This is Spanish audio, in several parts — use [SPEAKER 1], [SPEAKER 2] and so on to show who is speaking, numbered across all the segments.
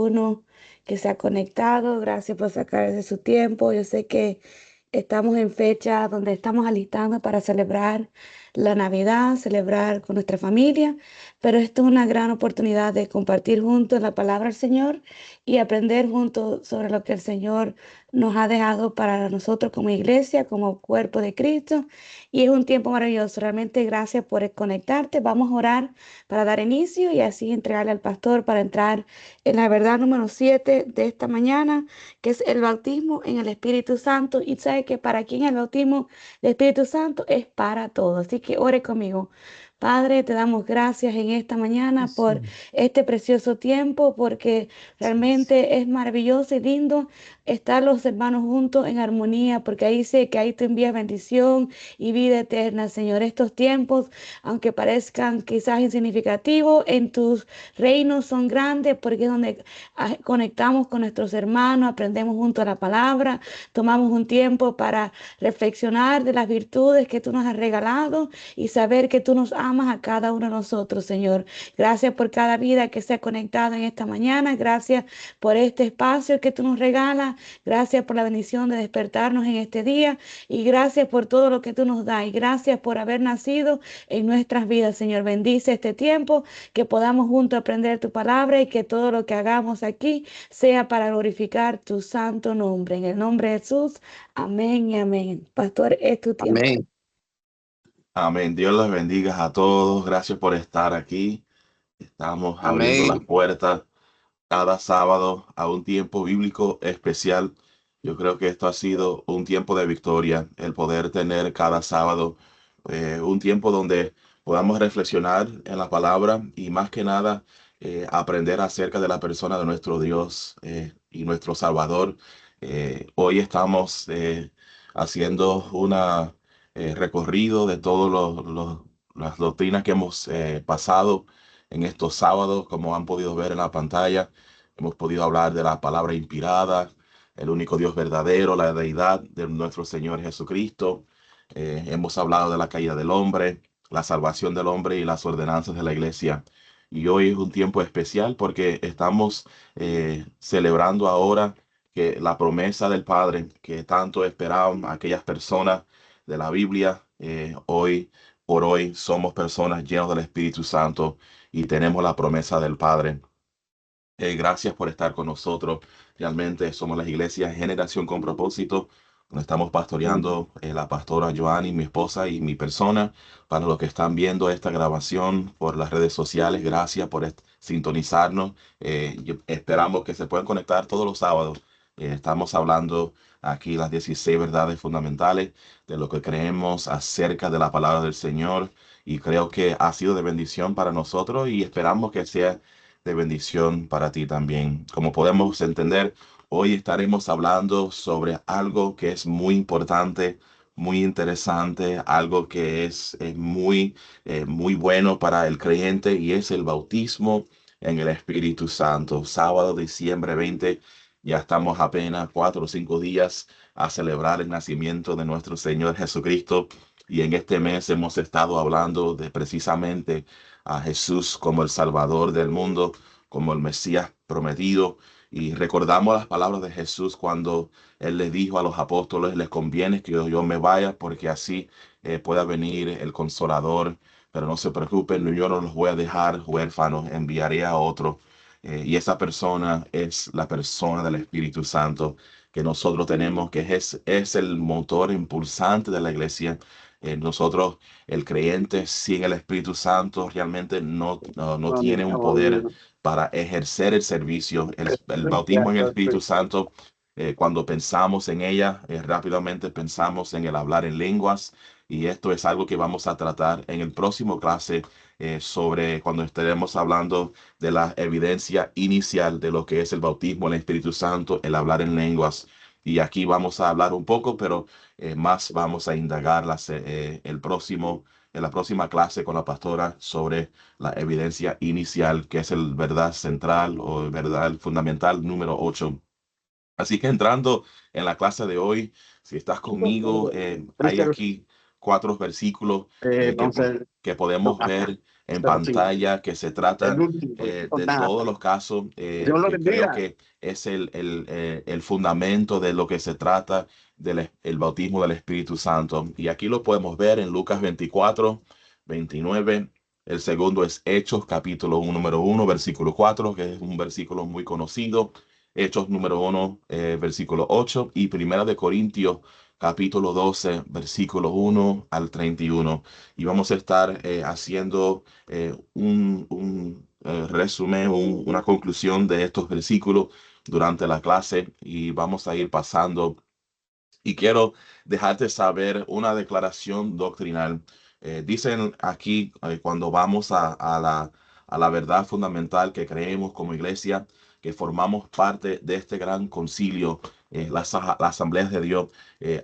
[SPEAKER 1] uno que se ha conectado. Gracias por sacar de su tiempo. Yo sé que estamos en fecha donde estamos alistando para celebrar la Navidad, celebrar con nuestra familia, pero esto es una gran oportunidad de compartir juntos la palabra del Señor y aprender juntos sobre lo que el Señor nos ha dejado para nosotros como iglesia, como cuerpo de Cristo. Y es un tiempo maravilloso. Realmente gracias por conectarte. Vamos a orar para dar inicio y así entregarle al pastor para entrar en la verdad número 7 de esta mañana, que es el bautismo en el Espíritu Santo. Y sabe que para quien el bautismo del Espíritu Santo es para todos. Así que ore conmigo. Padre, te damos gracias en esta mañana por
[SPEAKER 2] Sí,
[SPEAKER 1] este precioso tiempo, porque realmente es maravilloso y lindo estar los hermanos juntos en armonía, porque ahí sé que ahí tú envías bendición y vida eterna, Señor. Estos tiempos, aunque parezcan quizás insignificativos, en tus reinos son grandes, porque es donde conectamos con nuestros hermanos, aprendemos junto a la palabra, tomamos un tiempo para reflexionar de las virtudes que tú nos has regalado y saber que tú nos amas a cada uno de nosotros, Señor. Gracias por cada vida que se ha conectado en esta mañana. Gracias por este espacio que tú nos regalas. Gracias por la bendición de despertarnos en este día. Y gracias por todo lo que tú nos das. Y gracias por haber nacido en nuestras vidas, Señor. Bendice este tiempo, que podamos juntos aprender tu palabra y que todo lo que hagamos aquí sea para glorificar tu santo nombre. En el nombre de Jesús, amén y amén. Pastor, es tu tiempo.
[SPEAKER 2] amén. Amén. Dios los bendiga a todos. Gracias por estar aquí. Estamos abriendo las
[SPEAKER 3] Amén.
[SPEAKER 2] puertas cada sábado a un tiempo bíblico especial. Yo creo que esto ha sido un tiempo de victoria, el poder tener cada sábado un tiempo donde podamos reflexionar en la palabra y más que nada aprender acerca de la persona de nuestro Dios y nuestro Salvador. Hoy estamos haciendo una recorrido de todas las doctrinas que hemos pasado en estos sábados, como han podido ver en la pantalla. Hemos podido hablar de la palabra inspirada, el único Dios verdadero, la deidad de nuestro Señor Jesucristo. Hemos hablado de la caída del hombre, la salvación del hombre y las ordenanzas de la iglesia. Y hoy es un tiempo especial porque estamos celebrando ahora que la promesa del Padre que tanto esperaban aquellas personas de la Biblia, hoy por hoy somos personas llenas del Espíritu Santo y tenemos la promesa del Padre. Gracias por estar con nosotros. Realmente somos la iglesia Generación con Propósito, donde estamos pastoreando la pastora Joanny, mi esposa y mi persona. Para los que están viendo esta grabación por las redes sociales, gracias por sintonizarnos. Esperamos que se puedan conectar todos los sábados. Estamos hablando aquí las 16 verdades fundamentales de lo que creemos acerca de la palabra del Señor. Y creo que ha sido de bendición para nosotros y esperamos que sea de bendición para ti también. Como podemos entender, hoy estaremos hablando sobre algo que es muy importante, muy interesante, algo que es muy bueno para el creyente y es el bautismo en el Espíritu Santo. Sábado, diciembre 20, ya estamos apenas 4 o 5 días a celebrar el nacimiento de nuestro Señor Jesucristo. Y en este mes hemos estado hablando de precisamente a Jesús como el Salvador del mundo, como el Mesías prometido. Y recordamos las palabras de Jesús cuando Él les dijo a los apóstoles: les conviene que yo me vaya porque así pueda venir el Consolador. Pero no se preocupen, yo no los voy a dejar huérfanos, enviaré a otro. Y esa persona es la persona del Espíritu Santo que nosotros tenemos, que es el motor impulsante de la iglesia. Nosotros, el creyente sin el Espíritu Santo realmente no tiene un poder para ejercer el servicio. El bautismo en el Espíritu Santo, cuando pensamos en ella, rápidamente pensamos en el hablar en lenguas. Y esto es algo que vamos a tratar en el próximo clase sobre cuando estaremos hablando de la evidencia inicial de lo que es el bautismo en el Espíritu Santo, el hablar en lenguas. Y aquí vamos a hablar un poco, pero más vamos a indagar en la próxima clase con la pastora sobre la evidencia inicial, que es el verdad central o el verdad fundamental número 8. Así que entrando en la clase de hoy, si estás conmigo, hay aquí 4 versículos eh, que,
[SPEAKER 3] Entonces,
[SPEAKER 2] que podemos ver en
[SPEAKER 3] Sí,
[SPEAKER 2] pantalla, que se
[SPEAKER 3] el
[SPEAKER 2] tratan
[SPEAKER 3] último,
[SPEAKER 2] de
[SPEAKER 3] nada.
[SPEAKER 2] todos los casos,
[SPEAKER 3] Dios lo
[SPEAKER 2] que creo
[SPEAKER 3] bendiga.
[SPEAKER 2] que es el fundamento de lo que se trata el bautismo del Espíritu Santo. Y aquí lo podemos ver en Lucas 24, 29. El segundo es Hechos, capítulo 1, número 1, versículo 4, que es un versículo muy conocido. Hechos número 1, versículo 8, y Primera de Corintios, capítulo 12, versículo 1 al 31. Y vamos a estar haciendo un resumen, una conclusión de estos versículos durante la clase, y vamos a ir pasando. Y quiero dejarte saber una declaración doctrinal. Dicen aquí, cuando vamos a la verdad fundamental que creemos como iglesia, que formamos parte de este gran concilio, la Asamblea de Dios,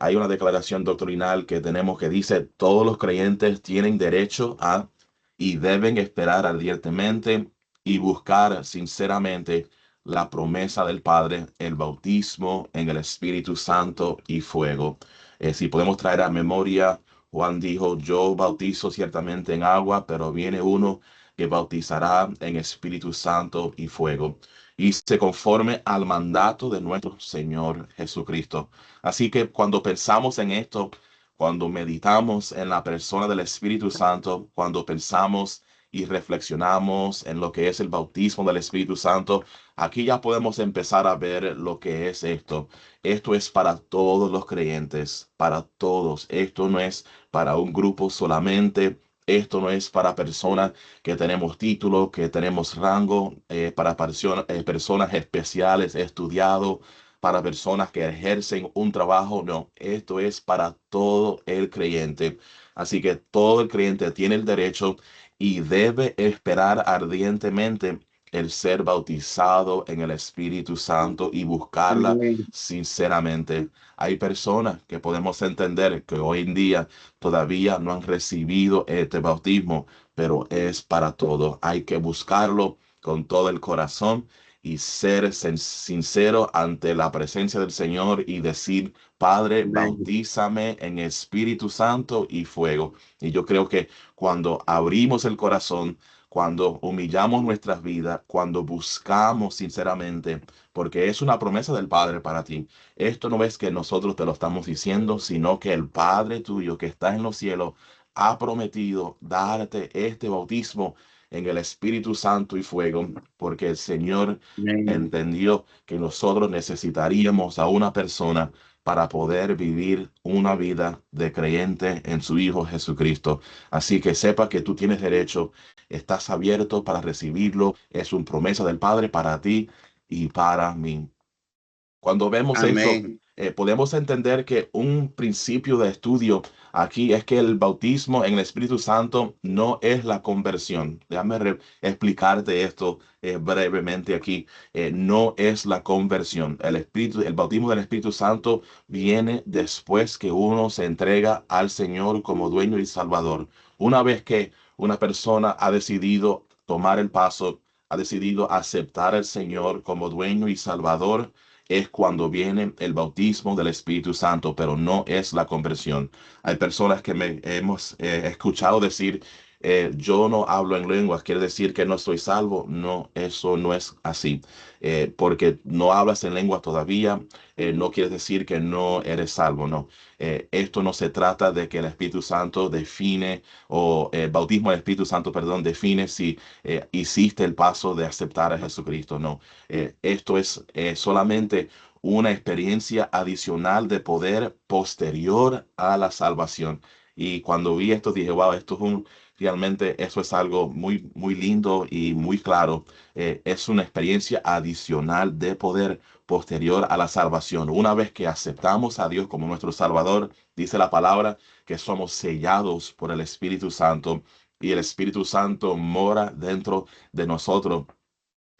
[SPEAKER 2] hay una declaración doctrinal que tenemos que dice: todos los creyentes tienen derecho a y deben esperar ardientemente y buscar sinceramente la promesa del Padre, el bautismo en el Espíritu Santo y fuego. Si podemos traer a memoria, Juan dijo: yo bautizo ciertamente en agua, pero viene uno que bautizará en Espíritu Santo y fuego. Y se conforme al mandato de nuestro Señor Jesucristo. Así que cuando pensamos en esto, cuando meditamos en la persona del Espíritu Santo, cuando pensamos y reflexionamos en lo que es el bautismo del Espíritu Santo, aquí ya podemos empezar a ver lo que es esto. Esto es para todos los creyentes, para todos. Esto no es para un grupo solamente. Esto no es para personas que tenemos título, que tenemos rango, para personas especiales, estudiados, para personas que ejercen un trabajo. No, esto es para todo el creyente. Así que todo el creyente tiene el derecho y debe esperar ardientemente el ser bautizado en el Espíritu Santo y buscarla
[SPEAKER 3] Amén.
[SPEAKER 2] sinceramente. Hay personas que podemos entender que hoy en día todavía no han recibido este bautismo, pero es para todo. Hay que buscarlo con todo el corazón y ser sincero ante la presencia del Señor y decir: Padre,
[SPEAKER 3] Amén.
[SPEAKER 2] bautízame en Espíritu Santo y fuego. Y yo creo que cuando abrimos el corazón, cuando humillamos nuestras vidas, cuando buscamos sinceramente, porque es una promesa del Padre para ti. Esto no es que nosotros te lo estamos diciendo, sino que el Padre tuyo que está en los cielos ha prometido darte este bautismo en el Espíritu Santo y fuego, porque el Señor
[SPEAKER 3] Amén.
[SPEAKER 2] entendió que nosotros necesitaríamos a una persona para poder vivir una vida de creyente en su Hijo Jesucristo. Así que sepa que tú tienes derecho, estás abierto para recibirlo, es una promesa del Padre para ti y para mí. Cuando vemos esto,
[SPEAKER 3] Amén.
[SPEAKER 2] podemos entender que un principio de estudio aquí es que el bautismo en el Espíritu Santo no es la conversión. Déjame explicarte esto brevemente aquí. No es la conversión. El bautismo del Espíritu Santo viene después que uno se entrega al Señor como dueño y Salvador. Una vez que una persona ha decidido tomar el paso, ha decidido aceptar al Señor como dueño y Salvador, es cuando viene el bautismo del Espíritu Santo, pero no es la conversión. Hay personas que me hemos escuchado decir: yo no hablo en lenguas, quiere decir que no estoy salvo. No, eso no es así. Porque no hablas en lengua todavía, no quiere decir que no eres salvo, no. Esto no se trata de que el Espíritu Santo define, o el bautismo del Espíritu Santo, perdón, define si hiciste el paso de aceptar a Jesucristo. No, esto es solamente una experiencia adicional de poder posterior a la salvación. Y cuando vi esto dije: wow, realmente eso es algo muy, muy lindo y muy claro. Es una experiencia adicional de poder posterior a la salvación. Una vez que aceptamos a Dios como nuestro Salvador, dice la palabra que somos sellados por el Espíritu Santo, y el Espíritu Santo mora dentro de nosotros.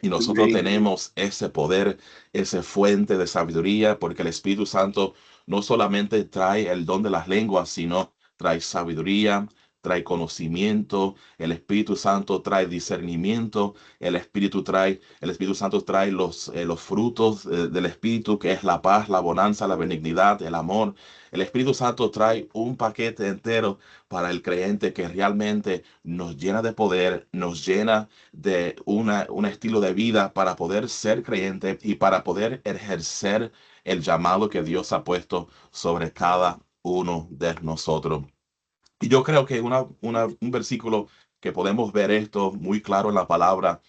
[SPEAKER 2] Y nosotros
[SPEAKER 3] Amén.
[SPEAKER 2] tenemos ese poder, esa fuente de sabiduría, porque el Espíritu Santo no solamente trae el don de las lenguas, sino trae sabiduría, trae conocimiento, el Espíritu Santo trae discernimiento, el Espíritu Santo trae los frutos del Espíritu, que es la paz, la bonanza, la benignidad, el amor. El Espíritu Santo trae un paquete entero para el creyente que realmente nos llena de poder, nos llena de un estilo de vida para poder ser creyente y para poder ejercer el llamado que Dios ha puesto sobre cada uno de nosotros. Y yo creo que un versículo que podemos ver esto muy claro en la palabra,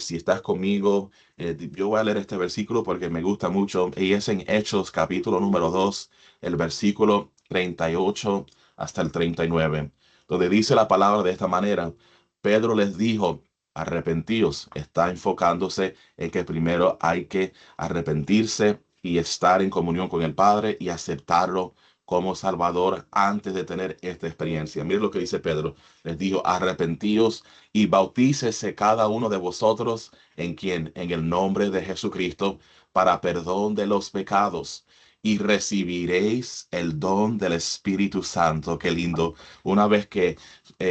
[SPEAKER 2] si estás conmigo, yo voy a leer este versículo porque me gusta mucho, y es en Hechos capítulo número 2, el versículo 38 hasta el 39, donde dice la palabra de esta manera: Pedro les dijo, arrepentíos. Está enfocándose en que primero hay que arrepentirse y estar en comunión con el Padre y aceptarlo como Salvador antes de tener esta experiencia. Mire lo que dice Pedro. Les dijo, arrepentíos y bautícese cada uno de vosotros en quien, en el nombre de Jesucristo, para perdón de los pecados, y recibiréis el don del Espíritu Santo. Qué lindo. Una vez que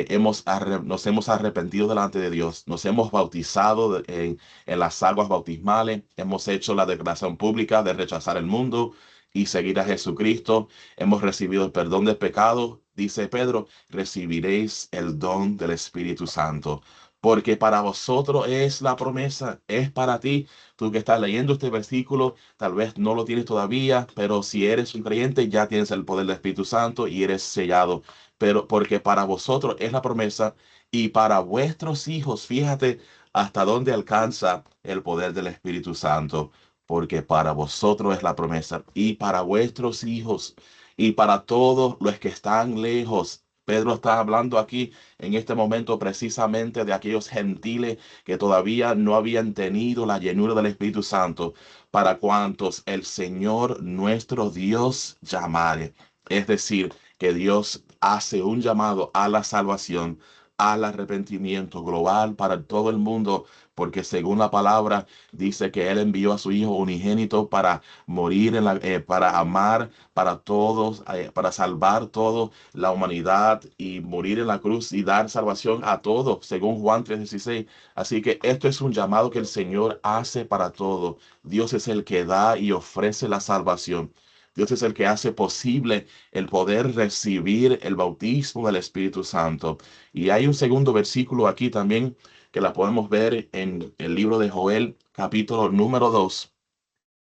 [SPEAKER 2] nos hemos arrepentido delante de Dios, nos hemos bautizado en las aguas bautismales, hemos hecho la declaración pública de rechazar el mundo y seguir a Jesucristo, hemos recibido el perdón de pecados, dice Pedro, recibiréis el don del Espíritu Santo. Porque para vosotros es la promesa, es para ti. Tú que estás leyendo este versículo, tal vez no lo tienes todavía, pero si eres un creyente, ya tienes el poder del Espíritu Santo y eres sellado. Pero porque para vosotros es la promesa y para vuestros hijos, fíjate hasta dónde alcanza el poder del Espíritu Santo, porque para vosotros es la promesa, y para vuestros hijos, y para todos los que están lejos. Pedro está hablando aquí en este momento precisamente de aquellos gentiles que todavía no habían tenido la llenura del Espíritu Santo, para cuantos el Señor nuestro Dios llamare. Es decir, que Dios hace un llamado a la salvación, al arrepentimiento global para todo el mundo, porque según la palabra dice que Él envió a su Hijo unigénito para morir, para amar para todos, para salvar toda la humanidad y morir en la cruz y dar salvación a todos, según Juan 3:16. Así que esto es un llamado que el Señor hace para todos. Dios es el que da y ofrece la salvación. Dios es el que hace posible el poder recibir el bautismo del Espíritu Santo. Y hay un segundo versículo aquí también que la podemos ver en el libro de Joel, capítulo número 2,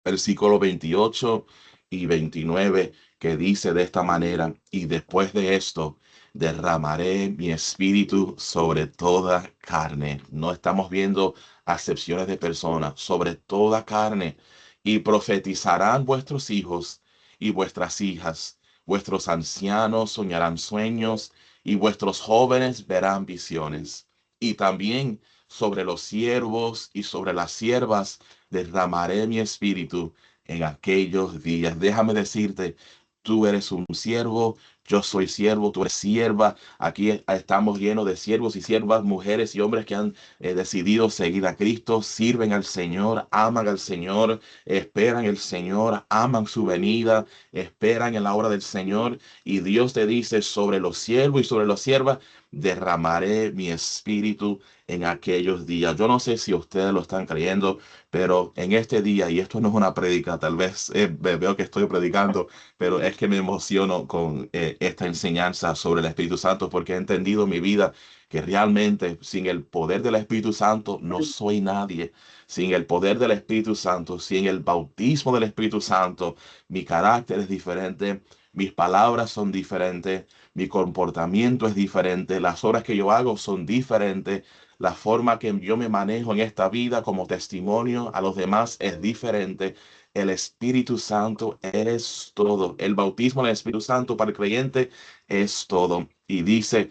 [SPEAKER 2] versículo 28 y 29, que dice de esta manera: y después de esto derramaré mi espíritu sobre toda carne. No estamos viendo acepciones de personas, sobre toda carne, y profetizarán vuestros hijos y vuestras hijas, vuestros ancianos soñarán sueños y vuestros jóvenes verán visiones. Y también sobre los siervos y sobre las siervas derramaré mi espíritu en aquellos días. Déjame decirte, tú eres un siervo, yo soy siervo, tú eres sierva. Aquí estamos llenos de siervos y siervas, mujeres y hombres que han decidido seguir a Cristo, sirven al Señor, aman al Señor, esperan el Señor, aman su venida, esperan en la hora del Señor. Y Dios te dice, sobre los siervos y sobre las siervas derramaré mi espíritu en aquellos días. Yo no sé si ustedes lo están creyendo, pero en este día, y esto no es una prédica, tal vez veo que estoy predicando, pero es que me emociono con esta enseñanza sobre el Espíritu Santo, porque he entendido en mi vida que realmente sin el poder del Espíritu Santo no soy nadie. Sin el poder del Espíritu Santo, sin el bautismo del Espíritu Santo, mi carácter es diferente, mis palabras son diferentes, mi comportamiento es diferente, las obras que yo hago son diferentes, la forma que yo me manejo en esta vida como testimonio a los demás es diferente. El Espíritu Santo es todo. El bautismo del Espíritu Santo para el creyente es todo. Y dice,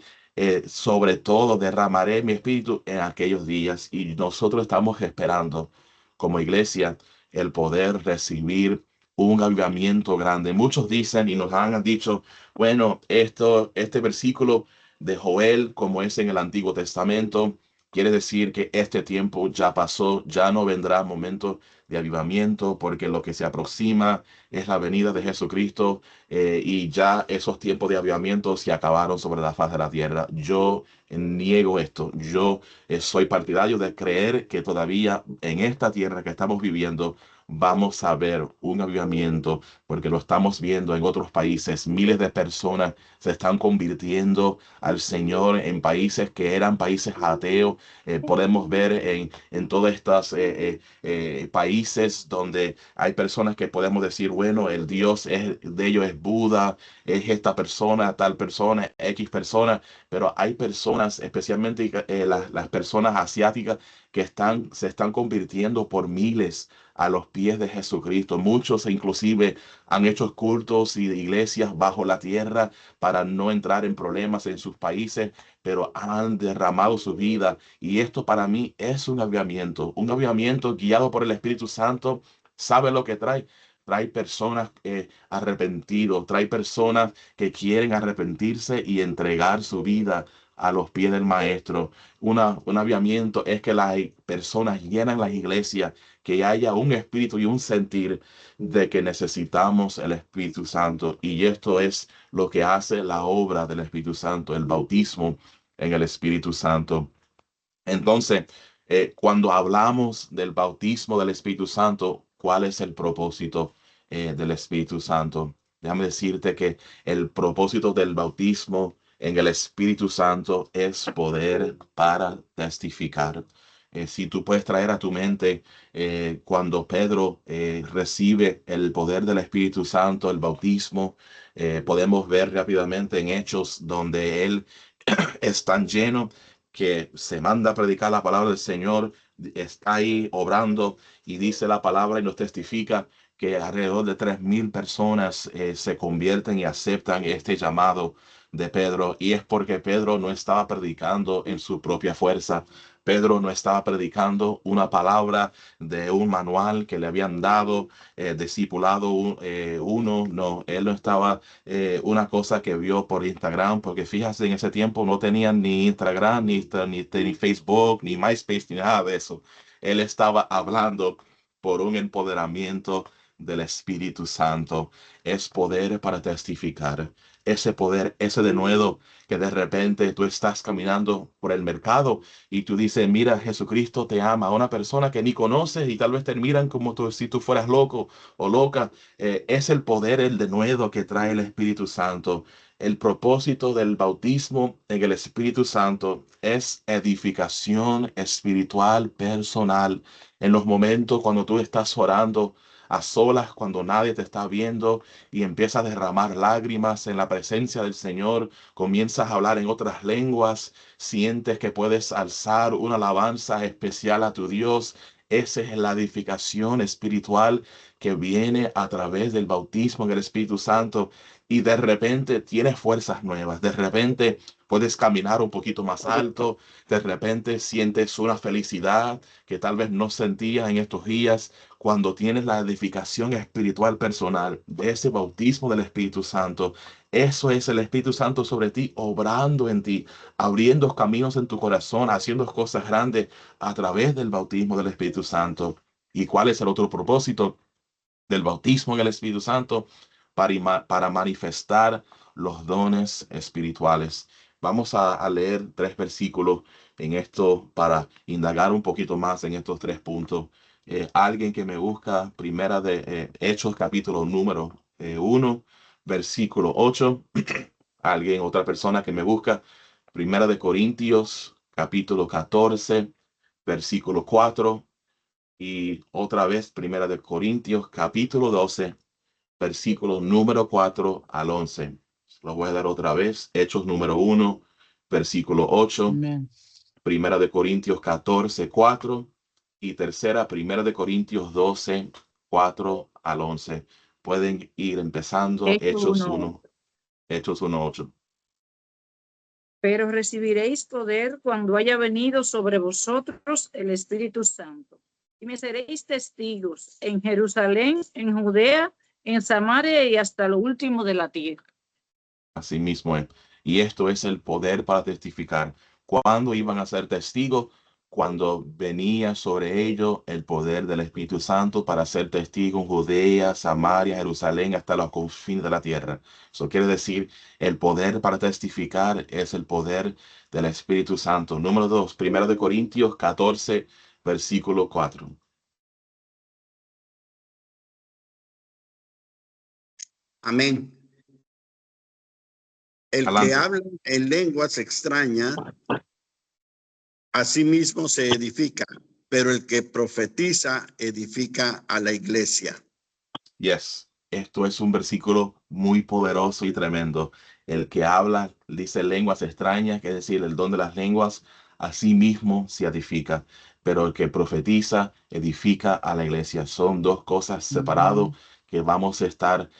[SPEAKER 2] sobre todo derramaré mi espíritu en aquellos días. Y nosotros estamos esperando como iglesia el poder recibir un avivamiento grande. Muchos dicen y nos han dicho, bueno, este versículo de Joel, como es en el Antiguo Testamento, quiere decir que este tiempo ya pasó, ya no vendrá momento de avivamiento, porque lo que se aproxima es la venida de Jesucristo, y ya esos tiempos de avivamiento se acabaron sobre la faz de la tierra. Yo niego esto. Yo soy partidario de creer que todavía en esta tierra que estamos viviendo vamos a ver un avivamiento, porque lo estamos viendo en otros países. Miles de personas se están convirtiendo al Señor en países que eran países ateos. Podemos ver en todas estas países donde hay personas que podemos decir, bueno, el Dios de ellos es Buda, es esta persona, tal persona, X persona, pero hay personas, especialmente las personas asiáticas, que se están convirtiendo por miles a los pies de Jesucristo. Muchos inclusive han hecho cultos y iglesias bajo la tierra para no entrar en problemas en sus países, pero han derramado su vida. Y esto para mí es un avivamiento guiado por el Espíritu Santo. ¿Sabe lo que trae? Trae personas arrepentidos, trae personas que quieren arrepentirse y entregar su vida a los pies del Maestro. Un avivamiento es que las personas llenan las iglesias, que haya un espíritu y un sentir de que necesitamos el Espíritu Santo. Y esto es lo que hace la obra del Espíritu Santo, el bautismo en el Espíritu Santo. Entonces, cuando hablamos del bautismo del Espíritu Santo, ¿cuál es el propósito del Espíritu Santo? Déjame decirte que el propósito del bautismo en el Espíritu Santo es poder para testificar. Si tú puedes traer a tu mente cuando Pedro recibe el poder del Espíritu Santo, el bautismo, podemos ver rápidamente en Hechos donde él es tan lleno que se manda a predicar la palabra del Señor, está ahí obrando y dice la palabra y nos testifica que alrededor de 3,000 personas se convierten y aceptan este llamado de Pedro. Y es porque Pedro no estaba predicando en su propia fuerza. Pedro no estaba predicando una palabra de un manual que le habían dado, discipulado uno. No, él no estaba una cosa que vio por Instagram, porque fíjate, en ese tiempo no tenían ni Instagram, ni Facebook, ni MySpace, ni nada de eso. Él estaba hablando por un empoderamiento del Espíritu Santo. Es poder para testificar. Ese poder, ese denuedo que de repente tú estás caminando por el mercado y tú dices, mira, Jesucristo te ama. A una persona que ni conoces y tal vez te miran como si tú fueras loco o loca. Es el poder, el denuedo que trae el Espíritu Santo. El propósito del bautismo en el Espíritu Santo es edificación espiritual personal. En los momentos cuando tú estás orando a solas, cuando nadie te está viendo y empiezas a derramar lágrimas en la presencia del Señor, comienzas a hablar en otras lenguas, sientes que puedes alzar una alabanza especial a tu Dios. Esa es la edificación espiritual que viene a través del bautismo en el Espíritu Santo, y de repente tienes fuerzas nuevas, de repente puedes caminar un poquito más alto, de repente sientes una felicidad que tal vez no sentías en estos días cuando tienes la edificación espiritual personal de ese bautismo del Espíritu Santo. Eso es el Espíritu Santo sobre ti, obrando en ti, abriendo caminos en tu corazón, haciendo cosas grandes a través del bautismo del Espíritu Santo. ¿Y cuál es el otro propósito del bautismo en el Espíritu Santo? Para manifestar los dones espirituales. Vamos a leer 3 versículos en esto para indagar un poquito más en estos 3 puntos. Alguien que me busca, primera de Hechos, capítulo número 1, versículo 8. Alguien, otra persona que me busca, primera de Corintios, capítulo 14, versículo 4. Y otra vez, primera de Corintios, capítulo 12, versículo número 4 al 11. Lo voy a dar otra vez. Hechos número 1, versículo 8.
[SPEAKER 3] Amén.
[SPEAKER 2] Primera de Corintios 14, 4. Y tercera, primera de Corintios 12, 4 al 11. Pueden ir empezando.
[SPEAKER 3] Hecho
[SPEAKER 2] Hechos
[SPEAKER 3] 1.
[SPEAKER 2] 1, Hechos 1, 8.
[SPEAKER 3] Pero recibiréis poder cuando haya venido sobre vosotros el Espíritu Santo. Y me seréis testigos en Jerusalén, en Judea, en Samaria y hasta lo último de la tierra.
[SPEAKER 2] Así mismo es. Y esto es el poder para testificar. ¿Cuándo iban a ser testigos? cuando venía sobre ellos el poder del Espíritu Santo para ser testigo en Judea, Samaria, Jerusalén, hasta los confines de la tierra. Eso quiere decir, el poder para testificar es el poder del Espíritu Santo. Número 2, 1 Corintios 14, versículo 4.
[SPEAKER 4] Amén. El que
[SPEAKER 2] Adelante.
[SPEAKER 4] habla en lenguas extrañas, a sí mismo se edifica, pero el que profetiza edifica a la iglesia.
[SPEAKER 2] Yes, esto es un versículo muy poderoso y tremendo. El que habla, dice lenguas extrañas, que es decir, el don de las lenguas, a sí mismo se edifica. Pero el que profetiza, edifica a la iglesia. Son dos cosas separadas que vamos a estar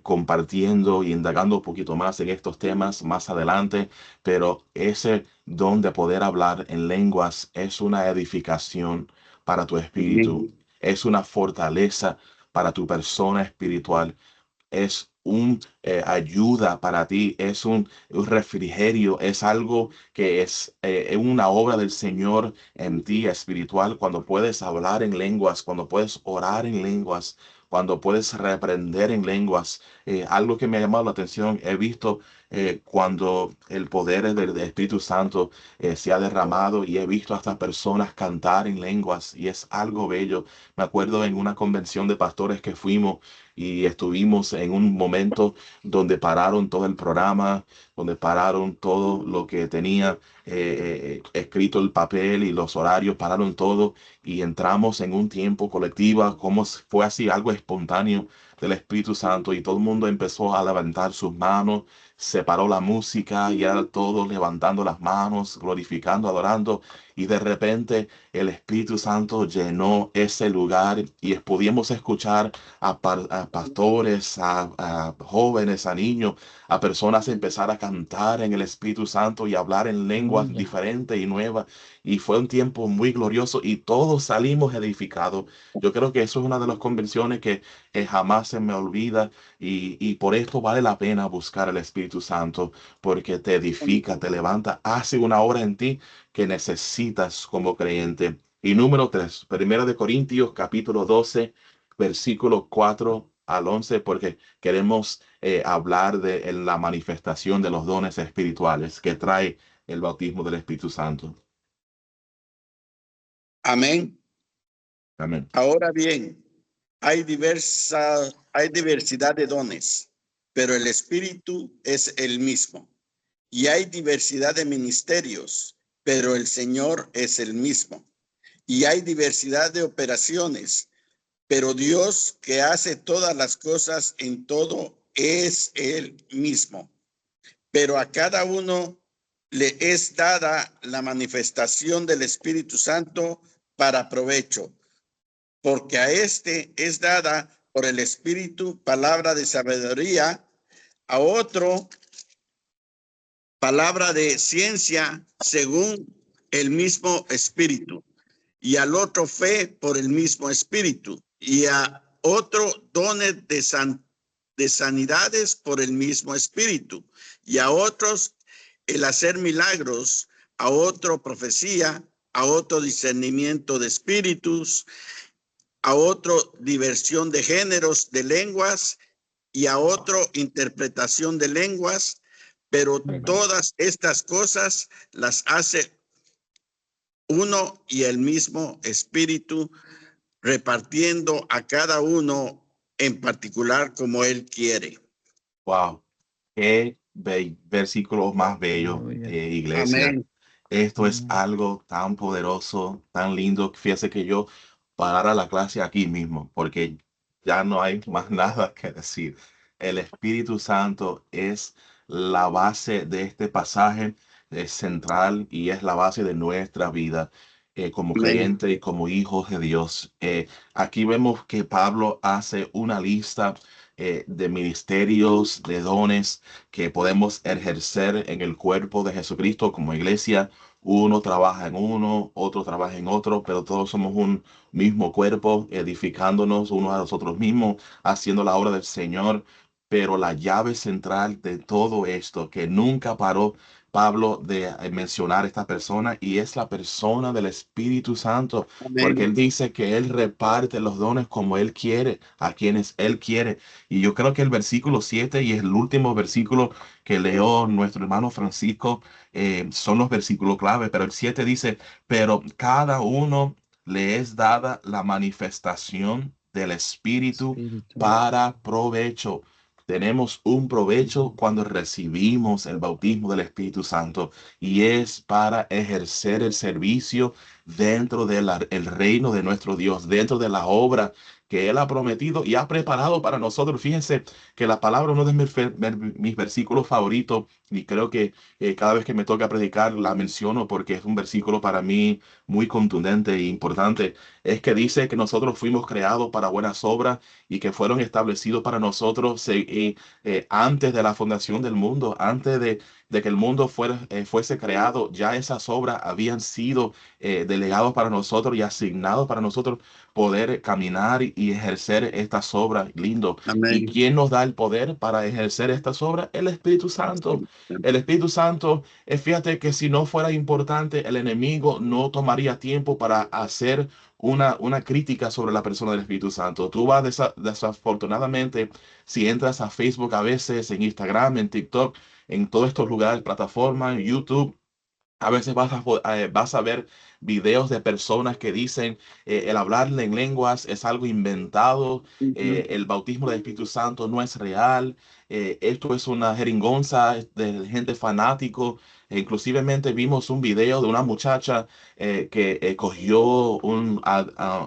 [SPEAKER 2] compartiendo y indagando un poquito más en estos temas más adelante. Pero ese don de poder hablar en lenguas es una edificación para tu espíritu. Es una fortaleza para tu persona espiritual, es un ayuda para ti, es un refrigerio, es algo que es una obra del Señor en ti espiritual, cuando puedes hablar en lenguas, cuando puedes orar en lenguas, cuando puedes reprender en lenguas. Algo que me ha llamado la atención, he visto cuando el poder del Espíritu Santo se ha derramado y he visto a estas personas cantar en lenguas y es algo bello. Me acuerdo en una convención de pastores que fuimos y estuvimos en un momento donde pararon todo el programa, donde pararon todo lo que tenía escrito el papel y los horarios, pararon todo y entramos en un tiempo colectivo, como fue así algo espontáneo del Espíritu Santo y todo el mundo empezó a levantar sus manos, se paró la música y era todos levantando las manos, glorificando, adorando y de repente el Espíritu Santo llenó ese lugar y pudimos escuchar a pastores, a jóvenes, a niños, a personas empezar a cantar en el Espíritu Santo y hablar en lenguas diferentes y nuevas. Y fue un tiempo muy glorioso y todos salimos edificados. Yo creo que eso es una de las convenciones que jamás se me olvida y por esto vale la pena buscar el Espíritu Santo porque te edifica, te levanta, hace una obra en ti que necesitas como creyente. Y número 3, 1 capítulo 12, versículo 4 al 11, porque queremos hablar de la manifestación de los dones espirituales que trae el bautismo del Espíritu Santo.
[SPEAKER 4] Amén.
[SPEAKER 2] Amén.
[SPEAKER 4] Ahora bien, hay diversidad de dones, pero el Espíritu es el mismo. Y hay diversidad de ministerios, pero el Señor es el mismo. Y hay diversidad de operaciones, pero Dios que hace todas las cosas en todo es el mismo. Pero a cada uno le es dada la manifestación del Espíritu Santo para provecho, porque a este es dada por el Espíritu palabra de sabiduría, a otro palabra de ciencia según el mismo Espíritu, y al otro fe por el mismo Espíritu, y a otro dones de sanidades por el mismo Espíritu, y a otros el hacer milagros, a otro profecía, a otro discernimiento de espíritus, a otro diversión de géneros de lenguas y a otro interpretación de lenguas, pero todas estas cosas las hace uno y el mismo Espíritu, repartiendo a cada uno en particular como él quiere.
[SPEAKER 2] Wow, qué versículo más bello, iglesia.
[SPEAKER 4] Amén.
[SPEAKER 2] Esto es algo tan poderoso, tan lindo. Fíjese que yo parara la clase aquí mismo, porque ya no hay más nada que decir. El Espíritu Santo es la base de este pasaje, es central y es la base de nuestra vida como
[SPEAKER 4] Amén.
[SPEAKER 2] creyente y como hijos de Dios. Aquí vemos que Pablo hace una lista de ministerios, de dones que podemos ejercer en el cuerpo de Jesucristo como iglesia. Uno trabaja en uno, otro trabaja en otro, pero todos somos un mismo cuerpo, edificándonos unos a los otros mismos, haciendo la obra del Señor. Pero la llave central de todo esto, que nunca paró Pablo de mencionar esta persona, y es la persona del Espíritu Santo, porque
[SPEAKER 4] Amén.
[SPEAKER 2] él dice que él reparte los dones como él quiere, a quienes él quiere. Y yo creo que el versículo 7 y el último versículo que leo nuestro hermano Francisco son los versículos clave, pero el 7 dice, pero cada uno le es dada la manifestación del Espíritu
[SPEAKER 5] Espíritu.
[SPEAKER 2] para provecho. Tenemos un provecho cuando recibimos el bautismo del Espíritu Santo, y es para ejercer el servicio dentro del reino de nuestro Dios, dentro de la obra que Él ha prometido y ha preparado para nosotros. Fíjense que la palabra, uno de mis versículos favoritos, y creo que cada vez que me toca predicar la menciono porque es un versículo para mí muy contundente e importante, es que dice que nosotros fuimos creados para buenas obras y que fueron establecidos para nosotros antes de la fundación del mundo, antes de que el mundo fuese creado. Ya esas obras habían sido delegados para nosotros y asignados para nosotros poder caminar y ejercer estas obras. Lindo. ¿Y
[SPEAKER 4] Amén.
[SPEAKER 2] quién nos da el poder para ejercer estas obras? El Espíritu Santo. El Espíritu Santo, fíjate que si no fuera importante, el enemigo no tomaría tiempo para hacer una crítica sobre la persona del Espíritu Santo. Tú vas desafortunadamente, si entras a Facebook a veces, en Instagram, en TikTok, en todos estos lugares, plataformas, YouTube, a veces vas a ver videos de personas que dicen el hablarle en lenguas es algo inventado,
[SPEAKER 4] Ujú.
[SPEAKER 2] el bautismo del Espíritu Santo no es real, esto es una jeringonza de gente fanático. Inclusivemente vimos un video de una muchacha que cogió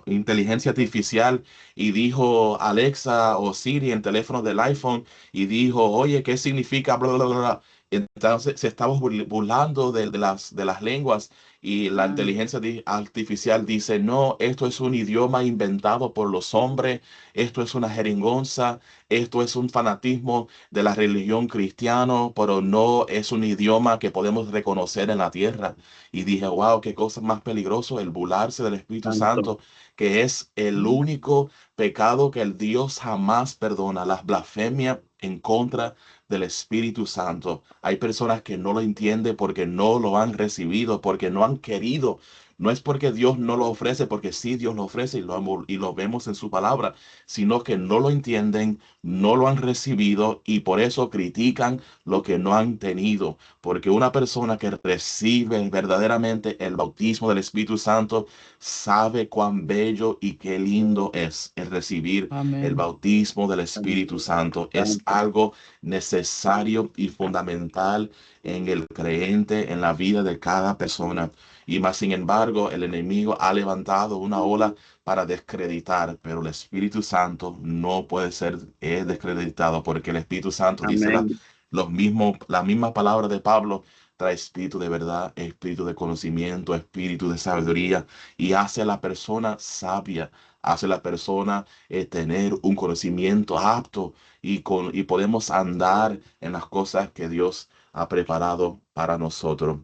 [SPEAKER 2] inteligencia artificial y dijo Alexa o Siri en teléfono del iPhone y dijo, oye, ¿qué significa bla, bla, bla, bla? Entonces se estaba burlando de las lenguas, y la inteligencia artificial dice, no, esto es un idioma inventado por los hombres, esto es una jeringonza, esto es un fanatismo de la religión cristiana, pero no es un idioma que podemos reconocer en la tierra. Y dije, wow, qué cosa más peligroso el burlarse del Espíritu
[SPEAKER 4] Santo.
[SPEAKER 2] Santo, que es el único pecado que el Dios jamás perdona, las blasfemias en contra del Espíritu Santo. Hay personas que no lo entienden porque no lo han recibido, porque no han querido. No es porque Dios no lo ofrece, porque sí Dios lo ofrece y lo vemos en su palabra, sino que no lo entienden, no lo han recibido y por eso critican lo que no han tenido. Porque una persona que recibe verdaderamente el bautismo del Espíritu Santo sabe cuán bello y qué lindo es el recibir el
[SPEAKER 5] Amén.
[SPEAKER 2] bautismo del Espíritu Santo. Es algo necesario y fundamental en el creyente, en la vida de cada persona. Y más sin embargo, el enemigo ha levantado una ola para descreditar, pero el Espíritu Santo no puede ser descreditado, porque el Espíritu Santo dice
[SPEAKER 4] Amén.
[SPEAKER 2] la misma palabra de Pablo, trae espíritu de verdad, espíritu de conocimiento, espíritu de sabiduría, y hace a la persona sabia, hace a la persona tener un conocimiento apto, y podemos andar en las cosas que Dios ha preparado para nosotros.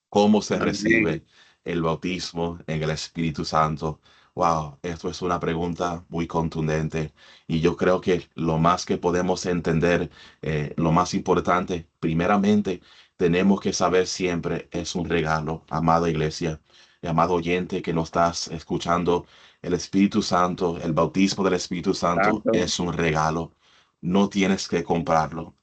[SPEAKER 2] ¿Cómo se
[SPEAKER 4] Amén.
[SPEAKER 2] recibe el bautismo en el Espíritu Santo? Wow, esto es una pregunta muy contundente, y yo creo que lo más que podemos entender, lo más importante, primeramente, tenemos que saber siempre es un regalo, amada iglesia, y amado oyente que nos estás escuchando. El Espíritu Santo, el bautismo del Espíritu Santo
[SPEAKER 4] Santo.
[SPEAKER 2] es un regalo. No tienes que comprarlo.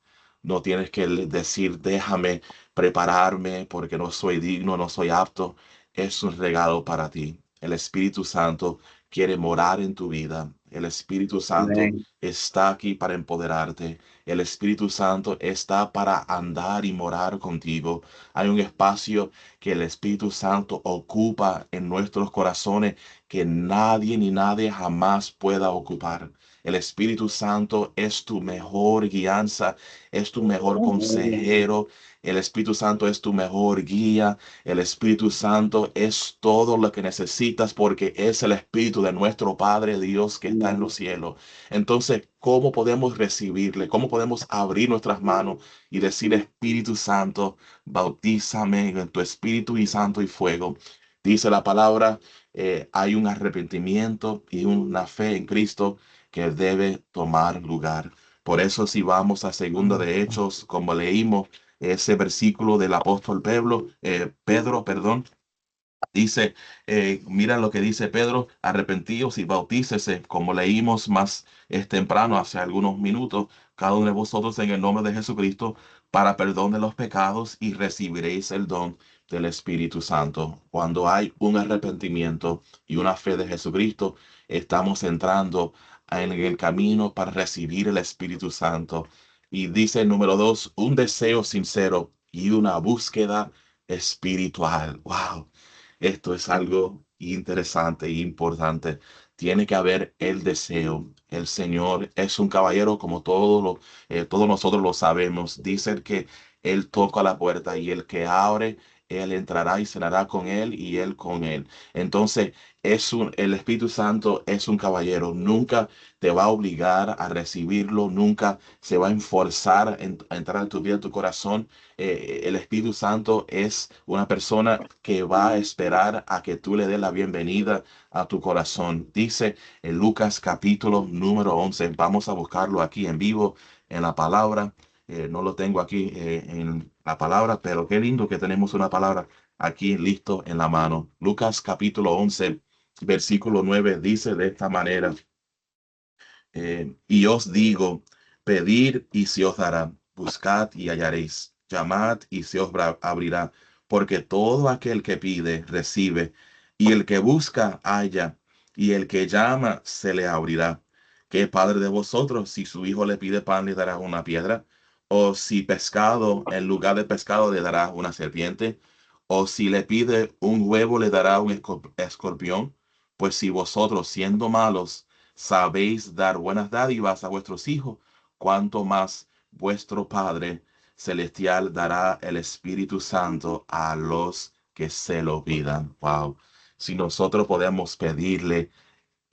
[SPEAKER 2] No tienes que decir, déjame prepararme porque no soy digno, no soy apto. Es un regalo para ti. El Espíritu Santo quiere morar en tu vida. El Espíritu Santo
[SPEAKER 4] Amén.
[SPEAKER 2] está aquí para empoderarte. El Espíritu Santo está para andar y morar contigo. Hay un espacio que el Espíritu Santo ocupa en nuestros corazones que nadie ni nadie jamás pueda ocupar. El Espíritu Santo es tu mejor guianza, es tu mejor
[SPEAKER 4] Amén.
[SPEAKER 2] consejero. El Espíritu Santo es tu mejor guía. El Espíritu Santo es todo lo que necesitas, porque es el Espíritu de nuestro Padre Dios que está en los cielos. Entonces, ¿cómo podemos recibirle? ¿Cómo podemos abrir nuestras manos y decir, Espíritu Santo, bautízame en tu Espíritu y Santo y fuego? Dice la palabra, hay un arrepentimiento y una fe en Cristo que debe tomar lugar. Por eso, si vamos a segunda de Hechos, como leímos, ese versículo del apóstol Pedro, perdón. Dice, mira lo que dice Pedro: arrepentíos y bautícese, como leímos más temprano, hace algunos minutos, cada uno de vosotros en el nombre de Jesucristo, para perdón de los pecados, y recibiréis el don del Espíritu Santo. Cuando hay un arrepentimiento y una fe de Jesucristo, estamos entrando en el camino para recibir el Espíritu Santo. Y dice el número 2, un deseo sincero y una búsqueda espiritual. Wow. Esto es algo interesante e importante. Tiene que haber el deseo. El Señor es un caballero, como todos nosotros lo sabemos. Dice que Él toca la puerta, y el que abre, Él entrará y cenará con Él y Él con Él. Entonces, el Espíritu Santo es un caballero. Nunca te va a obligar a recibirlo. Nunca se va a enforzar a entrar en tu vida, en tu corazón. El Espíritu Santo es una persona que va a esperar a que tú le des la bienvenida a tu corazón. Dice en Lucas capítulo número 11, vamos a buscarlo aquí en vivo en la palabra. No lo tengo aquí en la palabra, pero qué lindo que tenemos una palabra aquí listo en la mano. Lucas capítulo 11, versículo 9 dice de esta manera: y os digo, pedid y se os dará, buscad y hallaréis, llamad y se os abrirá, porque todo aquel que pide, recibe, y el que busca, halla, y el que llama, se le abrirá. ¿Qué padre de vosotros, si su hijo le pide pan, le dará una piedra? ¿O si pescado, en lugar de pescado, le dará una serpiente? ¿O si le pide un huevo, le dará un escorpión? Pues si vosotros, siendo malos, sabéis dar buenas dádivas a vuestros hijos, cuanto más vuestro Padre Celestial dará el Espíritu Santo a los que se lo pidan. Wow. Si nosotros podemos pedirle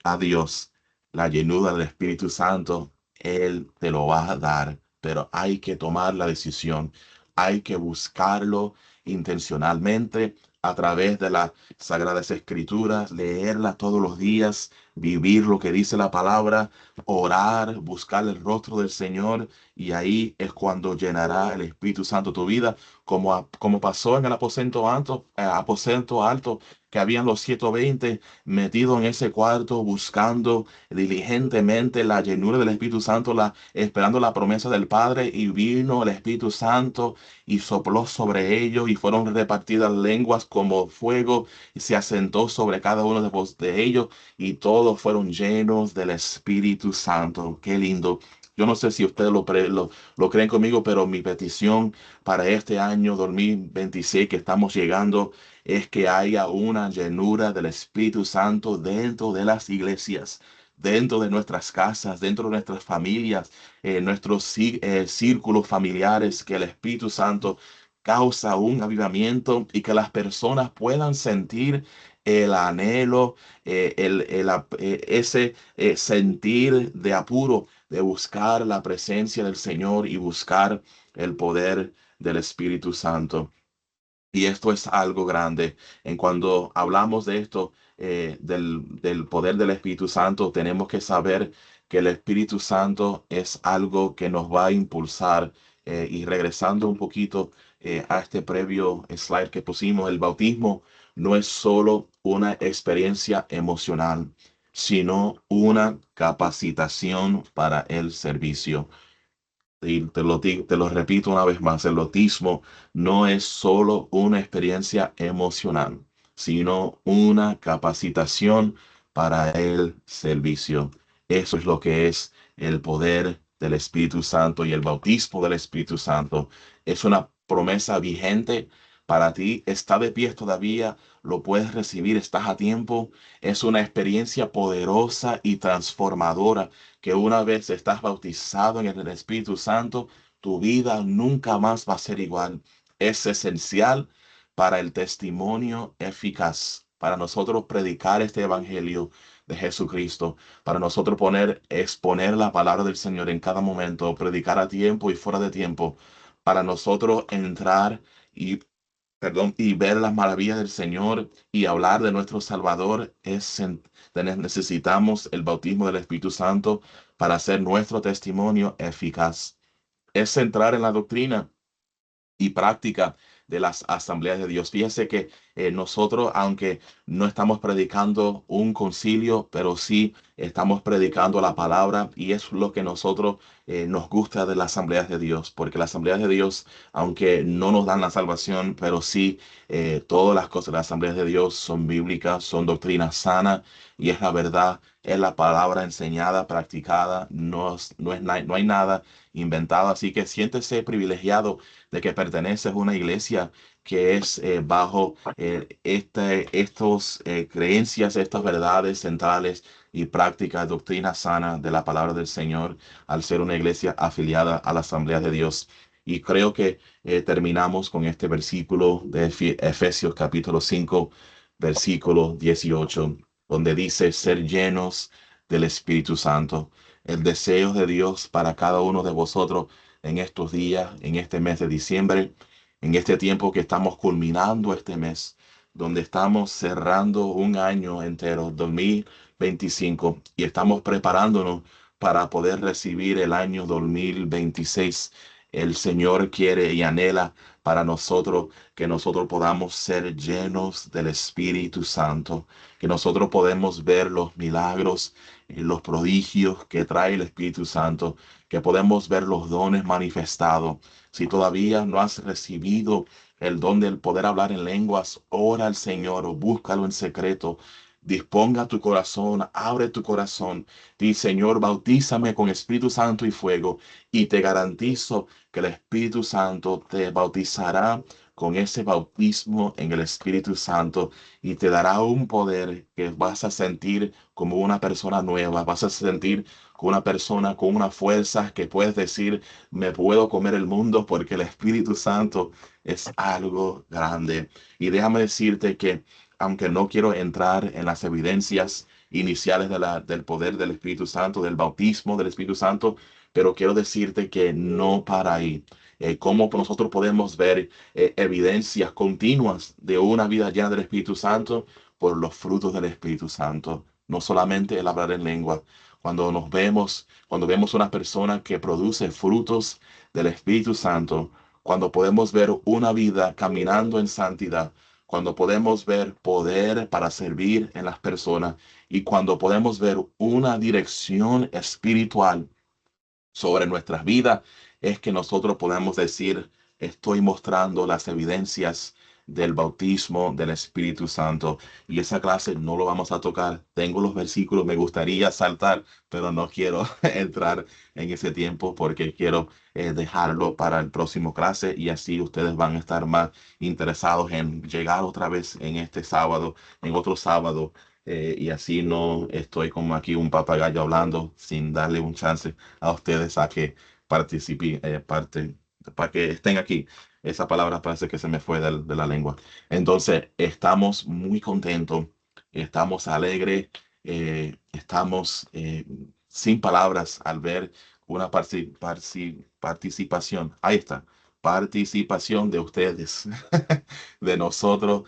[SPEAKER 2] a Dios la llenura del Espíritu Santo, Él te lo va a dar, pero hay que tomar la decisión, hay que buscarlo intencionalmente a través de las Sagradas Escrituras, leerlas todos los días, vivir lo que dice la palabra, orar, buscar el rostro del Señor, y ahí es cuando llenará el Espíritu Santo tu vida, como pasó en el aposento alto, que habían los 120 metidos en ese cuarto buscando diligentemente la llenura del Espíritu Santo, esperando la promesa del Padre, y vino el Espíritu Santo y sopló sobre ellos, y fueron repartidas lenguas como fuego, y se asentó sobre cada uno de ellos, y todos fueron llenos del Espíritu Santo. Qué lindo. Yo no sé si ustedes lo creen conmigo, pero mi petición para este año 2026 que estamos llegando es que haya una llenura del Espíritu Santo dentro de las iglesias, dentro de nuestras casas, dentro de nuestras familias, nuestros círculos familiares, que el Espíritu Santo causa un avivamiento, y que las personas puedan sentir el anhelo, ese sentir de apuro de buscar la presencia del Señor y buscar el poder del Espíritu Santo. Y esto es algo grande. En cuando hablamos de esto, del poder del Espíritu Santo, tenemos que saber que el Espíritu Santo es algo que nos va a impulsar. Y regresando un poquito a este previo slide que pusimos, el bautismo no es solo una experiencia emocional, sino una capacitación para el servicio. Y te lo repito una vez más: el bautismo no es solo una experiencia emocional, sino una capacitación para el servicio. Eso es lo que es el poder del Espíritu Santo, y el bautismo del Espíritu Santo es una promesa vigente para ti. Está de pie todavía, lo puedes recibir, estás a tiempo. Es una experiencia poderosa y transformadora, que una vez estás bautizado en el Espíritu Santo, tu vida nunca más va a ser igual. Es esencial para el testimonio eficaz, para nosotros predicar este evangelio de Jesucristo, para nosotros exponer la palabra del Señor en cada momento, predicar a tiempo y fuera de tiempo, para nosotros entrar y y ver las maravillas del Señor y hablar de nuestro Salvador. Necesitamos el bautismo del Espíritu Santo para hacer nuestro testimonio eficaz. Es centrar en la doctrina. y práctica de las asambleas de Dios. Fíjese que nosotros, aunque no estamos predicando un concilio, pero sí estamos predicando la palabra, y es lo que nosotros nos gusta de las asambleas de Dios, porque las asambleas de Dios, aunque no nos dan la salvación, pero sí todas las cosas de las asambleas de Dios son bíblicas, son doctrina sana, y es la verdad, es la palabra enseñada, practicada, no hay nada inventado. Así que siéntese privilegiado de que perteneces a una iglesia que es bajo estos creencias, estas verdades centrales y prácticas, doctrina sana de la palabra del Señor, al ser una iglesia afiliada a la Asamblea de Dios. Y creo que terminamos con este versículo de Efesios capítulo 5, versículo 18, donde dice ser llenos del Espíritu Santo. El deseo de Dios para cada uno de vosotros en estos días, en este mes de diciembre, en este tiempo que estamos culminando este mes, donde estamos cerrando un año entero, 2025, y estamos preparándonos para poder recibir el año 2026. El Señor quiere y anhela para nosotros que nosotros podamos ser llenos del Espíritu Santo, que nosotros podemos ver los milagros y los prodigios que trae el Espíritu Santo, que podemos ver los dones manifestados. Si todavía no has recibido el don del poder hablar en lenguas, ora al Señor o búscalo en secreto. Disponga tu corazón, abre tu corazón. Di, Señor, bautízame con Espíritu Santo y fuego, y te garantizo que el Espíritu Santo te bautizará con ese bautismo en el Espíritu Santo, y te dará un poder que vas a sentir como una persona nueva, vas a sentir como una persona con una fuerza que puedes decir, me puedo comer el mundo, porque el Espíritu Santo es algo grande. Y déjame decirte que, aunque no quiero entrar en las evidencias iniciales del poder del Espíritu Santo, del bautismo del Espíritu Santo, pero quiero decirte que no para ahí. Cómo nosotros podemos ver evidencias continuas de una vida llena del Espíritu Santo por los frutos del Espíritu Santo, no solamente el hablar en lengua. Cuando vemos una persona que produce frutos del Espíritu Santo, cuando podemos ver una vida caminando en santidad, cuando podemos ver poder para servir en las personas, y cuando podemos ver una dirección espiritual sobre nuestras vidas, es que nosotros podemos decir, estoy mostrando las evidencias del bautismo del Espíritu Santo. Y esa clase no lo vamos a tocar. Tengo los versículos, me gustaría saltar, pero no quiero entrar en ese tiempo, porque quiero dejarlo para el próximo clase, y así ustedes van a estar más interesados en llegar otra vez en este sábado, en otro sábado. Y así no estoy como aquí un papagayo hablando sin darle un chance a ustedes a que participen, para que estén aquí. Esa palabra parece que se me fue de la lengua. Entonces, estamos muy contentos, estamos alegres, estamos sin palabras al ver una participación. Ahí está, participación de ustedes, de nosotros,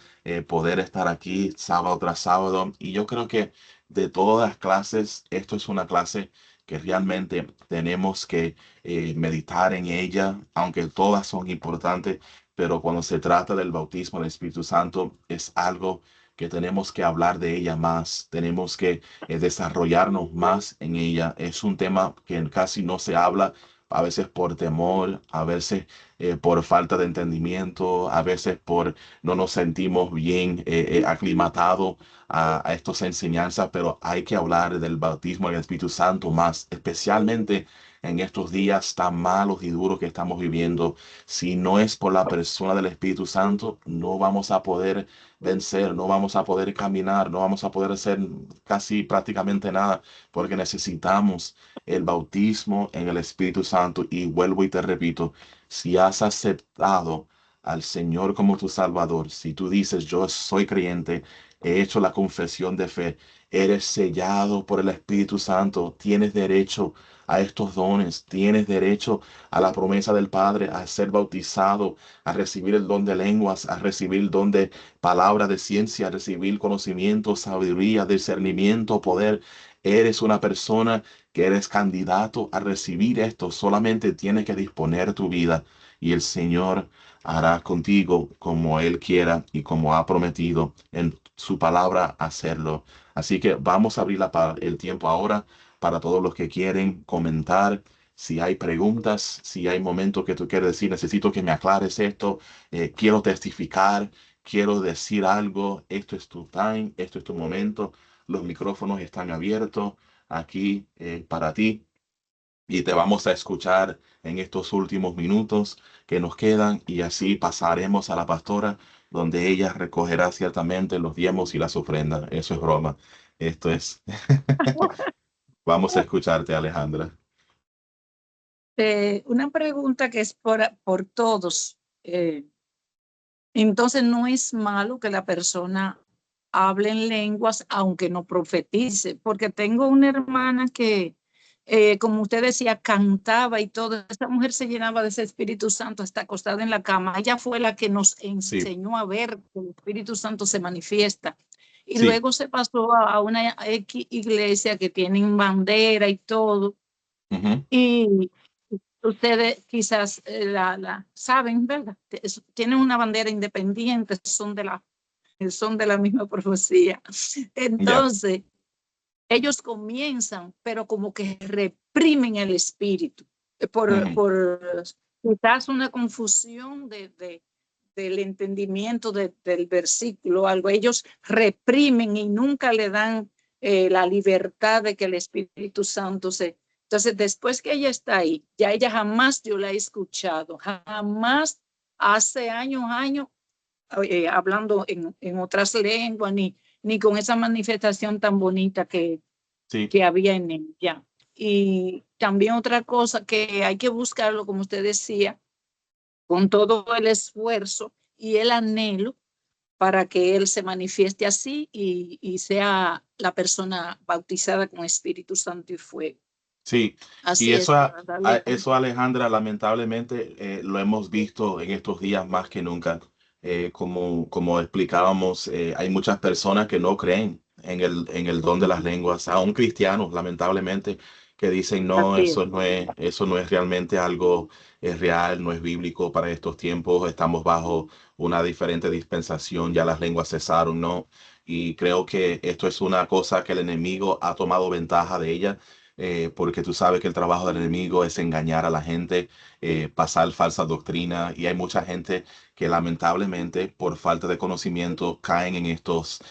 [SPEAKER 2] poder estar aquí sábado tras sábado. Y yo creo que de todas las clases, esto es una clase que realmente tenemos que meditar en ella, aunque todas son importantes, pero cuando se trata del bautismo del Espíritu Santo, es algo que tenemos que hablar de ella más, tenemos que desarrollarnos más en ella. Es un tema que casi no se habla, a veces por temor, a veces por falta de entendimiento, a veces por no nos sentimos bien aclimatados a estas enseñanzas, pero hay que hablar del bautismo del Espíritu Santo más, especialmente en estos días tan malos y duros que estamos viviendo. Si no es por la persona del Espíritu Santo, no vamos a poder vencer, no vamos a poder caminar, no vamos a poder hacer casi prácticamente nada, porque necesitamos el bautismo en el Espíritu Santo. Y vuelvo y te repito, si has aceptado al Señor como tu Salvador, si tú dices, yo soy creyente, he hecho la confesión de fe, eres sellado por el Espíritu Santo, tienes derecho a estos dones, tienes derecho a la promesa del Padre, a ser bautizado, a recibir el don de lenguas, a recibir el don de palabra de ciencia, a recibir conocimiento, sabiduría, discernimiento, poder. Eres una persona que eres candidato a recibir esto. Solamente tienes que disponer tu vida y el Señor hará contigo como Él quiera y como ha prometido en su palabra hacerlo. Así que vamos a abrir el tiempo ahora para todos los que quieren comentar. Si hay preguntas, si hay momentos que tú quieres decir, necesito que me aclares esto, quiero testificar, quiero decir algo, esto es tu time, esto es tu momento, los micrófonos están abiertos aquí para ti y te vamos a escuchar en estos últimos minutos que nos quedan y así pasaremos a la pastora donde ella recogerá ciertamente los diezmos y las ofrendas. Eso es broma. Esto es. Vamos a escucharte, Alejandra.
[SPEAKER 3] Una pregunta que es por todos. Entonces, no es malo que la persona hable en lenguas, aunque no profetice, porque tengo una hermana que, como usted decía, cantaba y todo. Esa mujer se llenaba de ese Espíritu Santo hasta acostada en la cama. Ella fue la que nos
[SPEAKER 2] Sí,
[SPEAKER 3] enseñó a ver que el Espíritu Santo se manifiesta. Y
[SPEAKER 2] sí.
[SPEAKER 3] luego se pasó a una iglesia que tienen bandera y todo.
[SPEAKER 2] Ujú.
[SPEAKER 3] Y ustedes quizás la saben, ¿verdad? Tienen una bandera independiente, son de la misma profecía.
[SPEAKER 2] Ya.
[SPEAKER 3] Entonces, ellos comienzan, pero como que reprimen el espíritu
[SPEAKER 2] Ujú.
[SPEAKER 3] por quizás una confusión del entendimiento del versículo, algo. Ellos reprimen y nunca le dan la libertad de que el Espíritu Santo se... Entonces, después que ella está ahí, ya ella jamás yo la he escuchado, jamás hace años, hablando en otras lenguas, ni con esa manifestación tan bonita
[SPEAKER 2] Sí,
[SPEAKER 3] que había en ella. Y también otra cosa que hay que buscarlo, como usted decía, con todo el esfuerzo y el anhelo para que Él se manifieste así y sea la persona bautizada con Espíritu Santo y fuego.
[SPEAKER 2] sí. Y
[SPEAKER 3] Así es,
[SPEAKER 2] eso,
[SPEAKER 3] para darle...
[SPEAKER 2] eso, Alejandra, lamentablemente lo hemos visto en estos días más que nunca. Como explicábamos, hay muchas personas que no creen en el don de las lenguas, aún cristianos, lamentablemente, que dicen, no,
[SPEAKER 3] Así es.
[SPEAKER 2] eso no es realmente algo real, no es bíblico para estos tiempos. Estamos bajo una diferente dispensación, ya las lenguas cesaron, ¿no? Y creo que esto es una cosa que el enemigo ha tomado ventaja de ella, porque tú sabes que el trabajo del enemigo es engañar a la gente, pasar falsa doctrina, y hay mucha gente que lamentablemente por falta de conocimiento caen en estos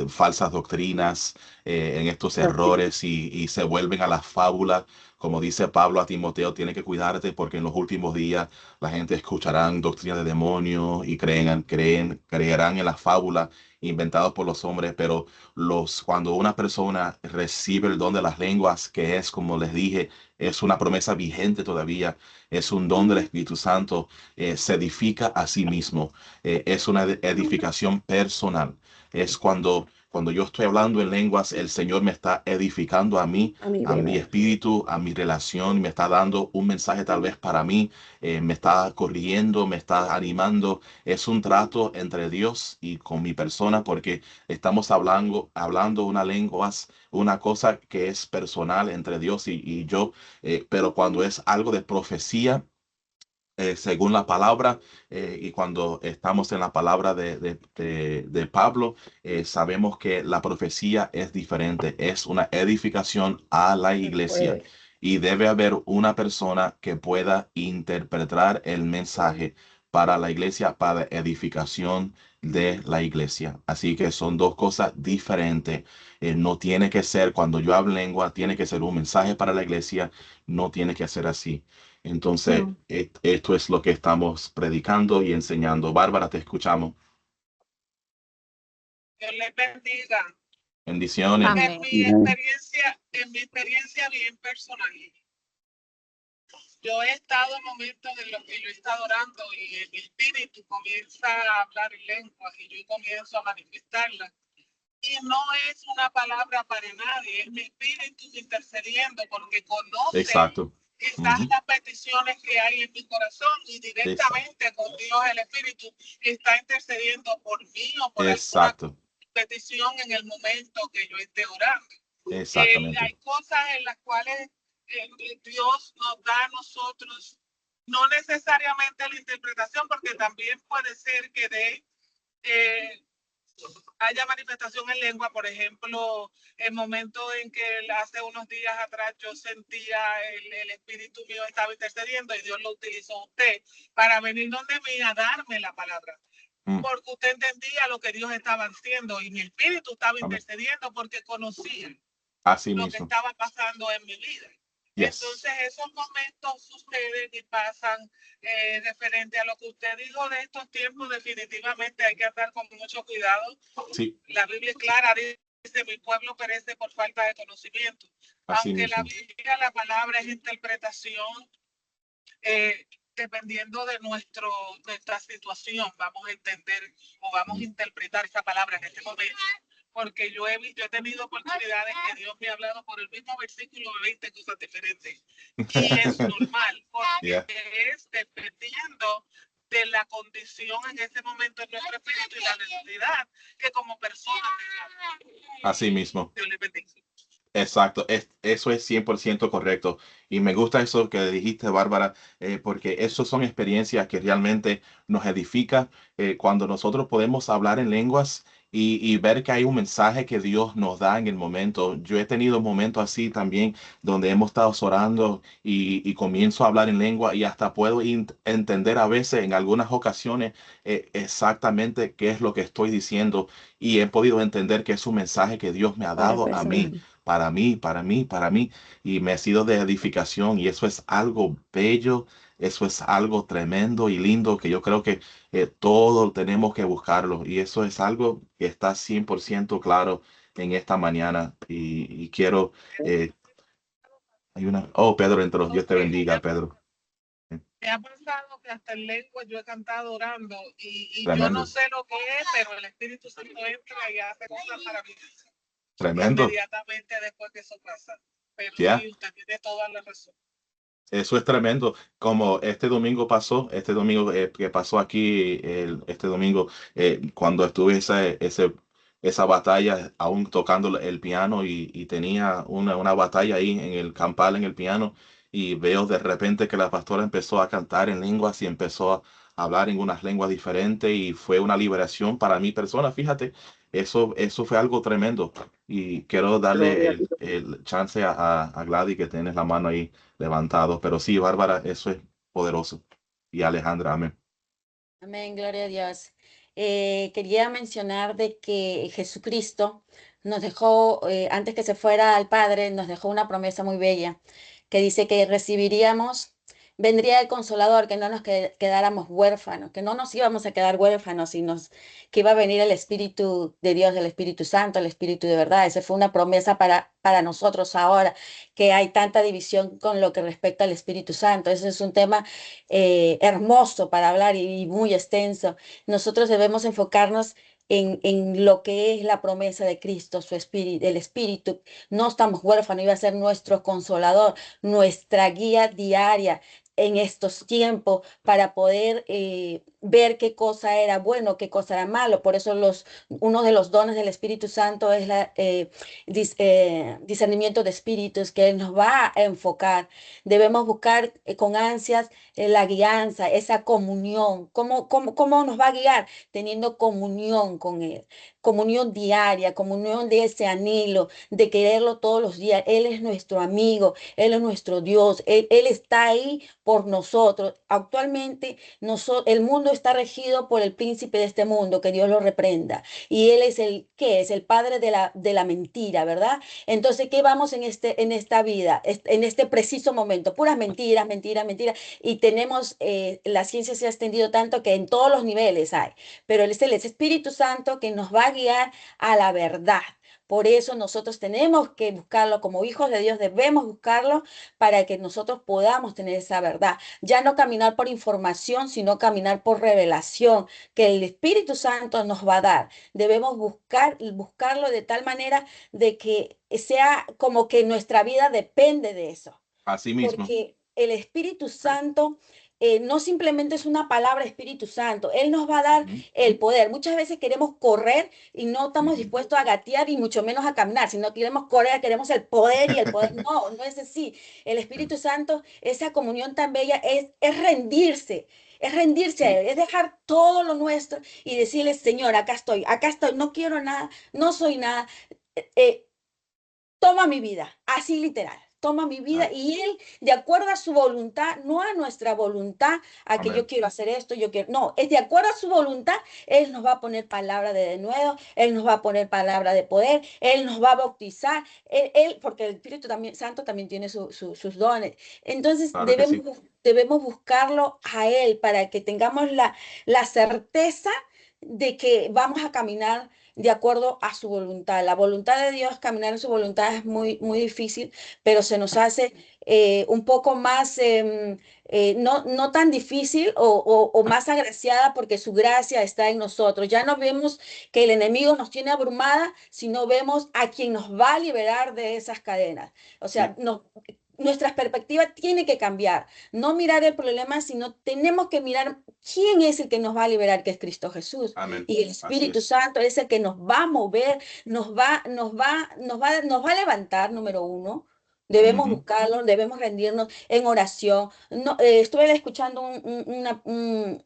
[SPEAKER 2] falsas doctrinas, en estos
[SPEAKER 3] Así es.
[SPEAKER 2] errores y se vuelven a las fábulas. Como dice Pablo a Timoteo, tiene que cuidarte porque en los últimos días la gente escucharán doctrina de demonios y creerán en las fábulas inventadas por los hombres, pero cuando una persona recibe el don de las lenguas, que es, como les dije, es una promesa vigente todavía, es un don del Espíritu Santo, se edifica a sí mismo, es una edificación personal, es cuando yo estoy hablando en lenguas, el Señor me está edificando a mí,
[SPEAKER 1] A mi
[SPEAKER 2] a mi
[SPEAKER 1] bebé.
[SPEAKER 2] espíritu, a mi relación, me está dando un mensaje tal vez para mí, me está corriendo, me está animando. Es un trato entre Dios y con mi persona porque estamos hablando una lengua, una cosa que es personal entre Dios y yo, pero cuando es algo de profecía, según la palabra, y cuando estamos en la palabra de Pablo, sabemos que la profecía es diferente, es una edificación a la iglesia
[SPEAKER 1] Pues,
[SPEAKER 2] y debe haber una persona que pueda interpretar el mensaje para la iglesia, para edificación de la iglesia. Así que son dos cosas diferentes. No tiene que ser, cuando yo hablo lengua, tiene que ser un mensaje para la iglesia, no tiene que ser así. Entonces,
[SPEAKER 3] No.
[SPEAKER 2] esto es lo que estamos predicando y enseñando. Bárbara, te escuchamos.
[SPEAKER 5] Dios les bendiga.
[SPEAKER 2] Bendiciones.
[SPEAKER 3] Amén.
[SPEAKER 5] En mi experiencia bien personal, yo he estado en momentos en los que yo he estado orando y el espíritu comienza a hablar en lenguas y yo comienzo a manifestarla. Y no es una palabra para nadie, es mi espíritu intercediendo porque conoce
[SPEAKER 2] Exacto.
[SPEAKER 5] quizás
[SPEAKER 2] Ujú.
[SPEAKER 5] las peticiones que hay en mi corazón y
[SPEAKER 2] Exacto.
[SPEAKER 5] directamente con Dios el espíritu está intercediendo por mí o por alguna
[SPEAKER 2] Exacto.
[SPEAKER 5] petición en el momento que yo esté orando.
[SPEAKER 2] Exactamente.
[SPEAKER 5] Hay cosas en las cuales Dios nos da a nosotros no necesariamente la interpretación, porque también puede ser que haya manifestación en lengua. Por ejemplo, el momento en que hace unos días atrás yo sentía el espíritu mío estaba intercediendo y Dios lo utilizó a usted para venir donde mí a darme la palabra. Porque usted entendía lo que Dios estaba haciendo y mi espíritu estaba intercediendo porque conocía
[SPEAKER 2] Así
[SPEAKER 5] lo
[SPEAKER 2] mismo.
[SPEAKER 5] que estaba pasando en mi vida.
[SPEAKER 2] Yes.
[SPEAKER 5] Entonces esos momentos suceden y pasan referente a lo que usted dijo de estos tiempos. Definitivamente hay que andar con mucho cuidado.
[SPEAKER 2] Sí.
[SPEAKER 5] La Biblia es clara, dice: mi pueblo perece por falta de conocimiento.
[SPEAKER 2] Así
[SPEAKER 5] Aunque
[SPEAKER 2] mismo.
[SPEAKER 5] la Biblia, la palabra es interpretación, dependiendo de nuestra situación, vamos a entender o vamos a interpretar esa palabra en este momento. Porque yo he tenido oportunidades que Dios me ha hablado por el mismo versículo de 20 cosas diferentes. Y es normal, porque es dependiendo de la condición en ese momento en nuestro espíritu y la necesidad que como persona tengamos.
[SPEAKER 2] Así mismo.
[SPEAKER 5] Dios le bendiga.
[SPEAKER 2] Exacto, eso es 100% correcto. Y me gusta eso que dijiste, Bárbara, porque eso son experiencias que realmente nos edifican cuando nosotros podemos hablar en lenguas y ver que hay un mensaje que Dios nos da en el momento. Yo he tenido momentos así también donde hemos estado orando y comienzo a hablar en lengua y hasta puedo entender a veces en algunas ocasiones exactamente qué es lo que estoy diciendo y he podido entender que es un mensaje que Dios me ha dado a mí. Para mí, y me ha sido de edificación y eso es algo bello, eso es algo tremendo y lindo que yo creo que todos tenemos que buscarlo y eso es algo que está 100% claro en esta mañana y quiero, Pedro entró, Dios te bendiga, Pedro.
[SPEAKER 5] Me ha pasado que hasta en lengua yo he cantado orando y yo
[SPEAKER 2] Tremendo.
[SPEAKER 5] no sé lo que es, pero el Espíritu Santo entra y hace cosas maravillosas.
[SPEAKER 2] Tremendo.
[SPEAKER 5] Inmediatamente después que eso pasa. Pero
[SPEAKER 2] Yeah.
[SPEAKER 5] sí, usted tiene toda la razón.
[SPEAKER 2] Eso es tremendo. Como este domingo que pasó aquí, este domingo, cuando estuve esa batalla, aún tocando el piano y tenía una batalla ahí en el campal, en el piano, y veo de repente que la pastora empezó a cantar en lenguas y empezó a hablar en unas lenguas diferentes y fue una liberación para mi persona. Fíjate, eso fue algo tremendo. Y quiero darle el chance a Gladys que tienes la mano ahí levantado. Pero sí, Bárbara, eso es poderoso. Y Alejandra, amén.
[SPEAKER 6] Amén, gloria a Dios. Quería mencionar de que Jesucristo nos dejó, antes que se fuera al Padre, nos dejó una promesa muy bella, que dice que recibiríamos, vendría el Consolador, que no nos quedáramos huérfanos, que no nos íbamos a quedar huérfanos, que iba a venir el Espíritu de Dios, el Espíritu Santo, el Espíritu de verdad. Esa fue una promesa para nosotros ahora, que hay tanta división con lo que respecta al Espíritu Santo. Ese es un tema hermoso para hablar y muy extenso. Nosotros debemos enfocarnos en lo que es la promesa de Cristo, su espíritu, el Espíritu. No estamos huérfanos, iba a ser nuestro consolador, nuestra guía diaria en estos tiempos para poder ver qué cosa era bueno, qué cosa era malo. Por eso uno de los dones del Espíritu Santo es discernimiento de espíritus, que Él nos va a enfocar. Debemos buscar con ansias la guianza, esa comunión. ¿Cómo nos va a guiar? Teniendo comunión con Él, comunión diaria, comunión de ese anhelo, de quererlo todos los días. Él es nuestro amigo, Él es nuestro Dios, Él está ahí por nosotros. Actualmente el mundo está regido por el príncipe de este mundo, que Dios lo reprenda. Y Él es ¿qué es? El padre de la mentira, ¿verdad? Entonces, ¿qué vamos en esta vida, en este preciso momento? Puras mentiras, mentiras, mentiras. Y tenemos, la ciencia se ha extendido tanto que en todos los niveles hay, pero es el Espíritu Santo que nos va a guiar a la verdad. Por eso nosotros tenemos que buscarlo como hijos de Dios, debemos buscarlo para que nosotros podamos tener esa verdad. Ya no caminar por información, sino caminar por revelación que el Espíritu Santo nos va a dar. Debemos buscarlo de tal manera de que sea como que nuestra vida depende de eso.
[SPEAKER 2] Así mismo.
[SPEAKER 6] Porque el Espíritu Santo no simplemente es una palabra Espíritu Santo, Él nos va a dar
[SPEAKER 2] Ujú,
[SPEAKER 6] el poder. Muchas veces queremos correr y no estamos
[SPEAKER 2] ujú.
[SPEAKER 6] dispuestos a gatear y mucho menos a caminar, sino queremos correr, queremos el poder y el poder. No, no es así. El Espíritu Santo, esa comunión tan bella es rendirse. Es rendirse a
[SPEAKER 2] Sí,
[SPEAKER 6] Él, es dejar todo lo nuestro y decirle, Señor, acá estoy, no quiero nada, no soy nada. Eh, eh, Toma mi vida, así literal, toma mi vida
[SPEAKER 2] ay,
[SPEAKER 6] y Él, de acuerdo a su voluntad, no a nuestra voluntad, a que yo
[SPEAKER 2] amén.
[SPEAKER 6] quiero hacer esto, yo quiero, no, es de acuerdo a su voluntad, Él nos va a poner palabra de denuedo, Él nos va a poner palabra de poder, Él nos va a bautizar, porque el Espíritu también, Santo también tiene sus dones. Entonces
[SPEAKER 2] Claro que sí.
[SPEAKER 6] debemos buscarlo a Él para que tengamos la certeza de que vamos a caminar de acuerdo a su voluntad. La voluntad de Dios, caminar en su voluntad es muy, muy difícil, pero se nos hace un poco más, no tan difícil o más agraciada porque su gracia está en nosotros. Ya no vemos que el enemigo nos tiene abrumada, sino vemos a quien nos va a liberar de esas cadenas. O sea,
[SPEAKER 2] Sí,
[SPEAKER 6] nuestra perspectiva tiene que cambiar. No mirar el problema, sino tenemos que mirar quién es el que nos va a liberar, que es Cristo Jesús.
[SPEAKER 2] amén.
[SPEAKER 6] Y el
[SPEAKER 2] Así
[SPEAKER 6] Espíritu
[SPEAKER 2] es.
[SPEAKER 6] Santo es el que nos va a mover, nos va a levantar, número uno. Debemos
[SPEAKER 2] Ujú,
[SPEAKER 6] buscarlo, debemos rendirnos en oración. No, estuve escuchando un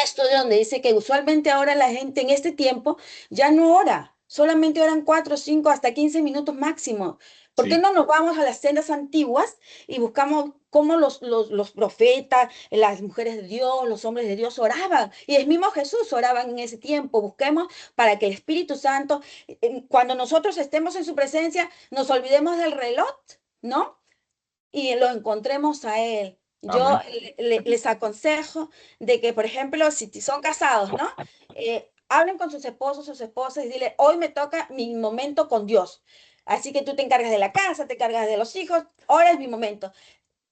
[SPEAKER 6] estudio donde dice que usualmente ahora la gente en este tiempo ya no ora, solamente oran 4, 5, hasta 15 minutos máximo. ¿Por qué
[SPEAKER 2] sí,
[SPEAKER 6] no nos vamos a las sendas antiguas y buscamos cómo los profetas, las mujeres de Dios, los hombres de Dios oraban? Y el mismo Jesús oraban en ese tiempo. Busquemos para que el Espíritu Santo, cuando nosotros estemos en su presencia, nos olvidemos del reloj, ¿no? Y lo encontremos a Él. Yo
[SPEAKER 2] amén.
[SPEAKER 6] les aconsejo de que, por ejemplo, si son casados, ¿no? Hablen con sus esposos, sus esposas y dile, hoy me toca mi momento con Dios. Así que tú te encargas de la casa, te encargas de los hijos, ahora es mi momento.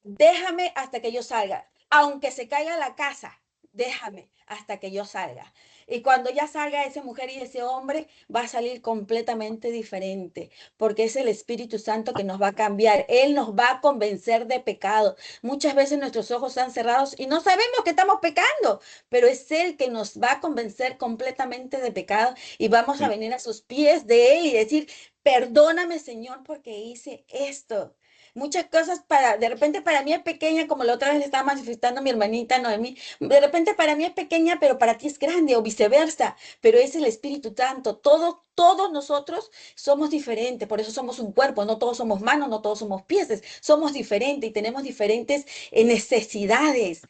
[SPEAKER 6] Déjame hasta que yo salga. Aunque se caiga la casa, déjame hasta que yo salga. Y cuando ya salga esa mujer y ese hombre, va a salir completamente diferente, porque es el Espíritu Santo que nos va a cambiar. Él nos va a convencer de pecado. Muchas veces nuestros ojos están cerrados y no sabemos que estamos pecando, pero es Él que nos va a convencer completamente de pecado y vamos a
[SPEAKER 2] Sí,
[SPEAKER 6] venir a sus pies de Él y decir, perdóname, Señor, porque hice esto. Muchas cosas de repente para mí es pequeña, como la otra vez le estaba manifestando mi hermanita Noemí, de repente para mí es pequeña, pero para ti es grande o viceversa, pero es el Espíritu Santo. Todos nosotros somos diferentes, por eso somos un cuerpo, no todos somos manos, no todos somos pies, somos diferentes y tenemos diferentes necesidades.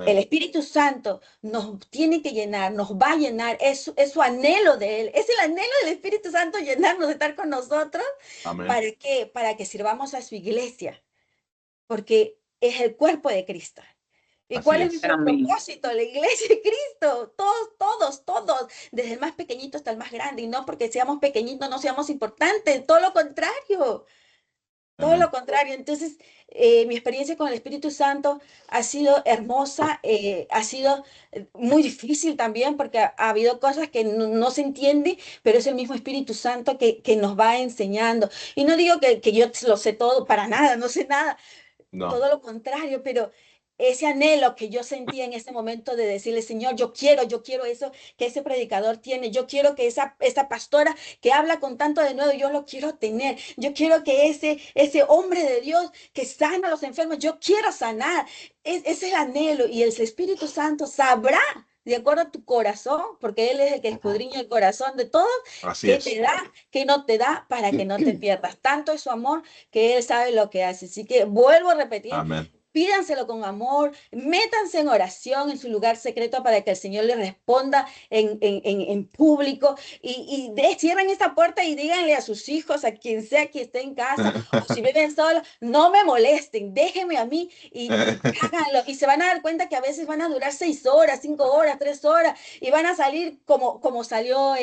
[SPEAKER 6] El
[SPEAKER 2] amén.
[SPEAKER 6] Espíritu Santo nos tiene que llenar, nos va a llenar, es su anhelo de Él, es el anhelo del Espíritu Santo llenarnos, de estar con nosotros.
[SPEAKER 2] Amén.
[SPEAKER 6] ¿Para qué? Para que sirvamos a su iglesia, porque es el cuerpo de Cristo. ¿Y
[SPEAKER 2] Así
[SPEAKER 6] cuál es
[SPEAKER 2] es.
[SPEAKER 6] nuestro
[SPEAKER 3] Amén.
[SPEAKER 6] propósito? La iglesia de Cristo, todos, desde el más pequeñito hasta el más grande, y no porque seamos pequeñitos, no seamos importantes, todo lo contrario. Todo lo
[SPEAKER 2] Amén.
[SPEAKER 6] contrario. Entonces, mi experiencia con el Espíritu Santo ha sido hermosa, ha sido muy difícil también porque ha habido cosas que no se entienden, pero es el mismo Espíritu Santo que nos va enseñando. Y no digo que yo lo sé todo, para nada, no sé nada,
[SPEAKER 2] No.
[SPEAKER 6] todo lo contrario, pero ese anhelo que yo sentía en ese momento de decirle, Señor, yo quiero eso que ese predicador tiene, yo quiero que esa pastora que habla con tanto de nuevo, yo lo quiero tener, yo quiero que ese hombre de Dios que sana a los enfermos, yo quiero sanar, ese es el anhelo y el Espíritu Santo sabrá. De acuerdo a tu corazón, porque Él es el que escudriña el corazón de todos,
[SPEAKER 2] Así
[SPEAKER 6] qué te
[SPEAKER 2] es.
[SPEAKER 6] da, qué no te da, para que no te pierdas. Tanto es su amor que Él sabe lo que hace. Así que vuelvo a repetir,
[SPEAKER 2] Amén.
[SPEAKER 6] pídanselo con amor, métanse en oración en su lugar secreto para que el Señor les responda en público cierren esta puerta y díganle a sus hijos, a quien sea que esté en casa o si viven solos, no me molesten, déjenme a mí y háganlo. Y se van a dar cuenta que a veces van a durar 6 horas, 5 horas, 3 horas y van a salir como salió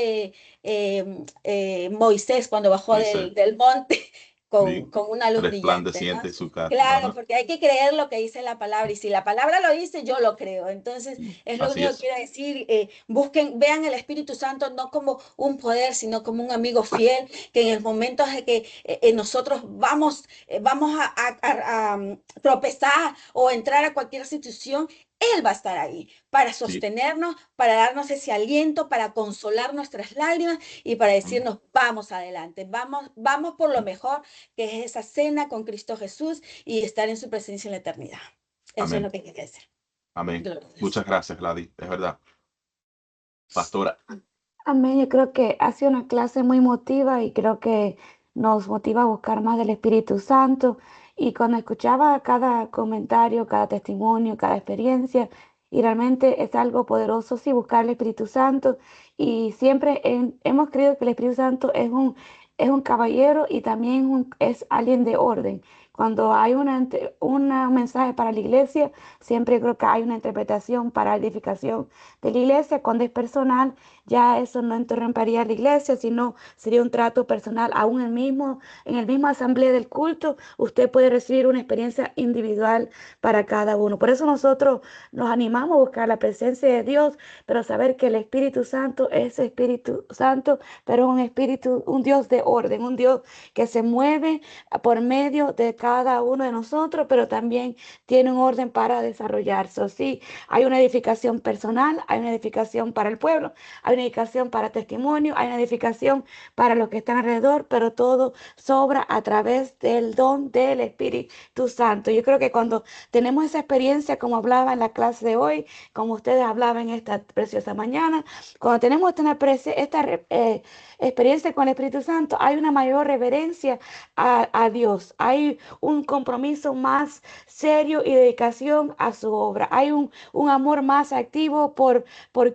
[SPEAKER 6] Moisés cuando bajó
[SPEAKER 2] Moisés.
[SPEAKER 6] del monte.
[SPEAKER 2] Sí,
[SPEAKER 6] con una luz brillante, ¿no?
[SPEAKER 2] resplandeciente su cara.
[SPEAKER 6] Claro,
[SPEAKER 2] Ajá.
[SPEAKER 6] porque hay que creer lo que dice la palabra y si la palabra lo dice, yo lo creo. Entonces, es lo
[SPEAKER 2] Así
[SPEAKER 6] único que
[SPEAKER 2] es.
[SPEAKER 6] quiero decir. Busquen, vean el Espíritu Santo no como un poder, sino como un amigo fiel, que en el momento de que nosotros vamos tropezar o entrar a cualquier situación, Él va a estar ahí para
[SPEAKER 2] Sí.
[SPEAKER 6] sostenernos, para darnos ese aliento, para consolar nuestras lágrimas y para
[SPEAKER 2] Amén.
[SPEAKER 6] decirnos, vamos adelante, vamos por lo mejor, que es esa cena con Cristo Jesús y estar en su presencia en la eternidad. Eso es
[SPEAKER 2] Amén.
[SPEAKER 6] lo que quería decir.
[SPEAKER 2] Amén.
[SPEAKER 6] Gloria a
[SPEAKER 2] Muchas
[SPEAKER 6] Dios.
[SPEAKER 2] gracias, Gladys. Es verdad. Pastora.
[SPEAKER 1] Amén. Yo creo que ha sido una clase muy emotiva y creo que nos motiva a buscar más del Espíritu Santo. Y cuando escuchaba cada comentario, cada testimonio, cada experiencia, y realmente es algo poderoso, sí, buscar el Espíritu Santo. Y siempre hemos creído que el Espíritu Santo es un caballero y también es alguien de orden. Cuando hay un mensaje para la iglesia, siempre creo que hay una interpretación para edificación de la iglesia. Cuando es personal, ya eso no interrumpiría la iglesia, sino sería un trato personal. Aún en el mismo asamblea del culto, usted puede recibir una experiencia individual para cada uno. Por eso nosotros nos animamos a buscar la presencia de Dios, pero saber que el Espíritu Santo es Espíritu Santo, pero un Espíritu, un Dios de orden, un Dios que se mueve por medio de cada uno de nosotros, pero también tiene un orden para desarrollarse. Sí, hay una edificación personal, hay una edificación para el pueblo, hay una edificación para testimonio, hay una edificación para los que están alrededor, pero todo sobra a través del don del Espíritu Santo. Yo creo que cuando tenemos esa experiencia, como hablaba en la clase de hoy, como ustedes hablaban esta preciosa mañana, cuando tenemos esta experiencia con el Espíritu Santo, hay una mayor reverencia a Dios, hay un compromiso más serio y dedicación a su obra, hay un amor más activo por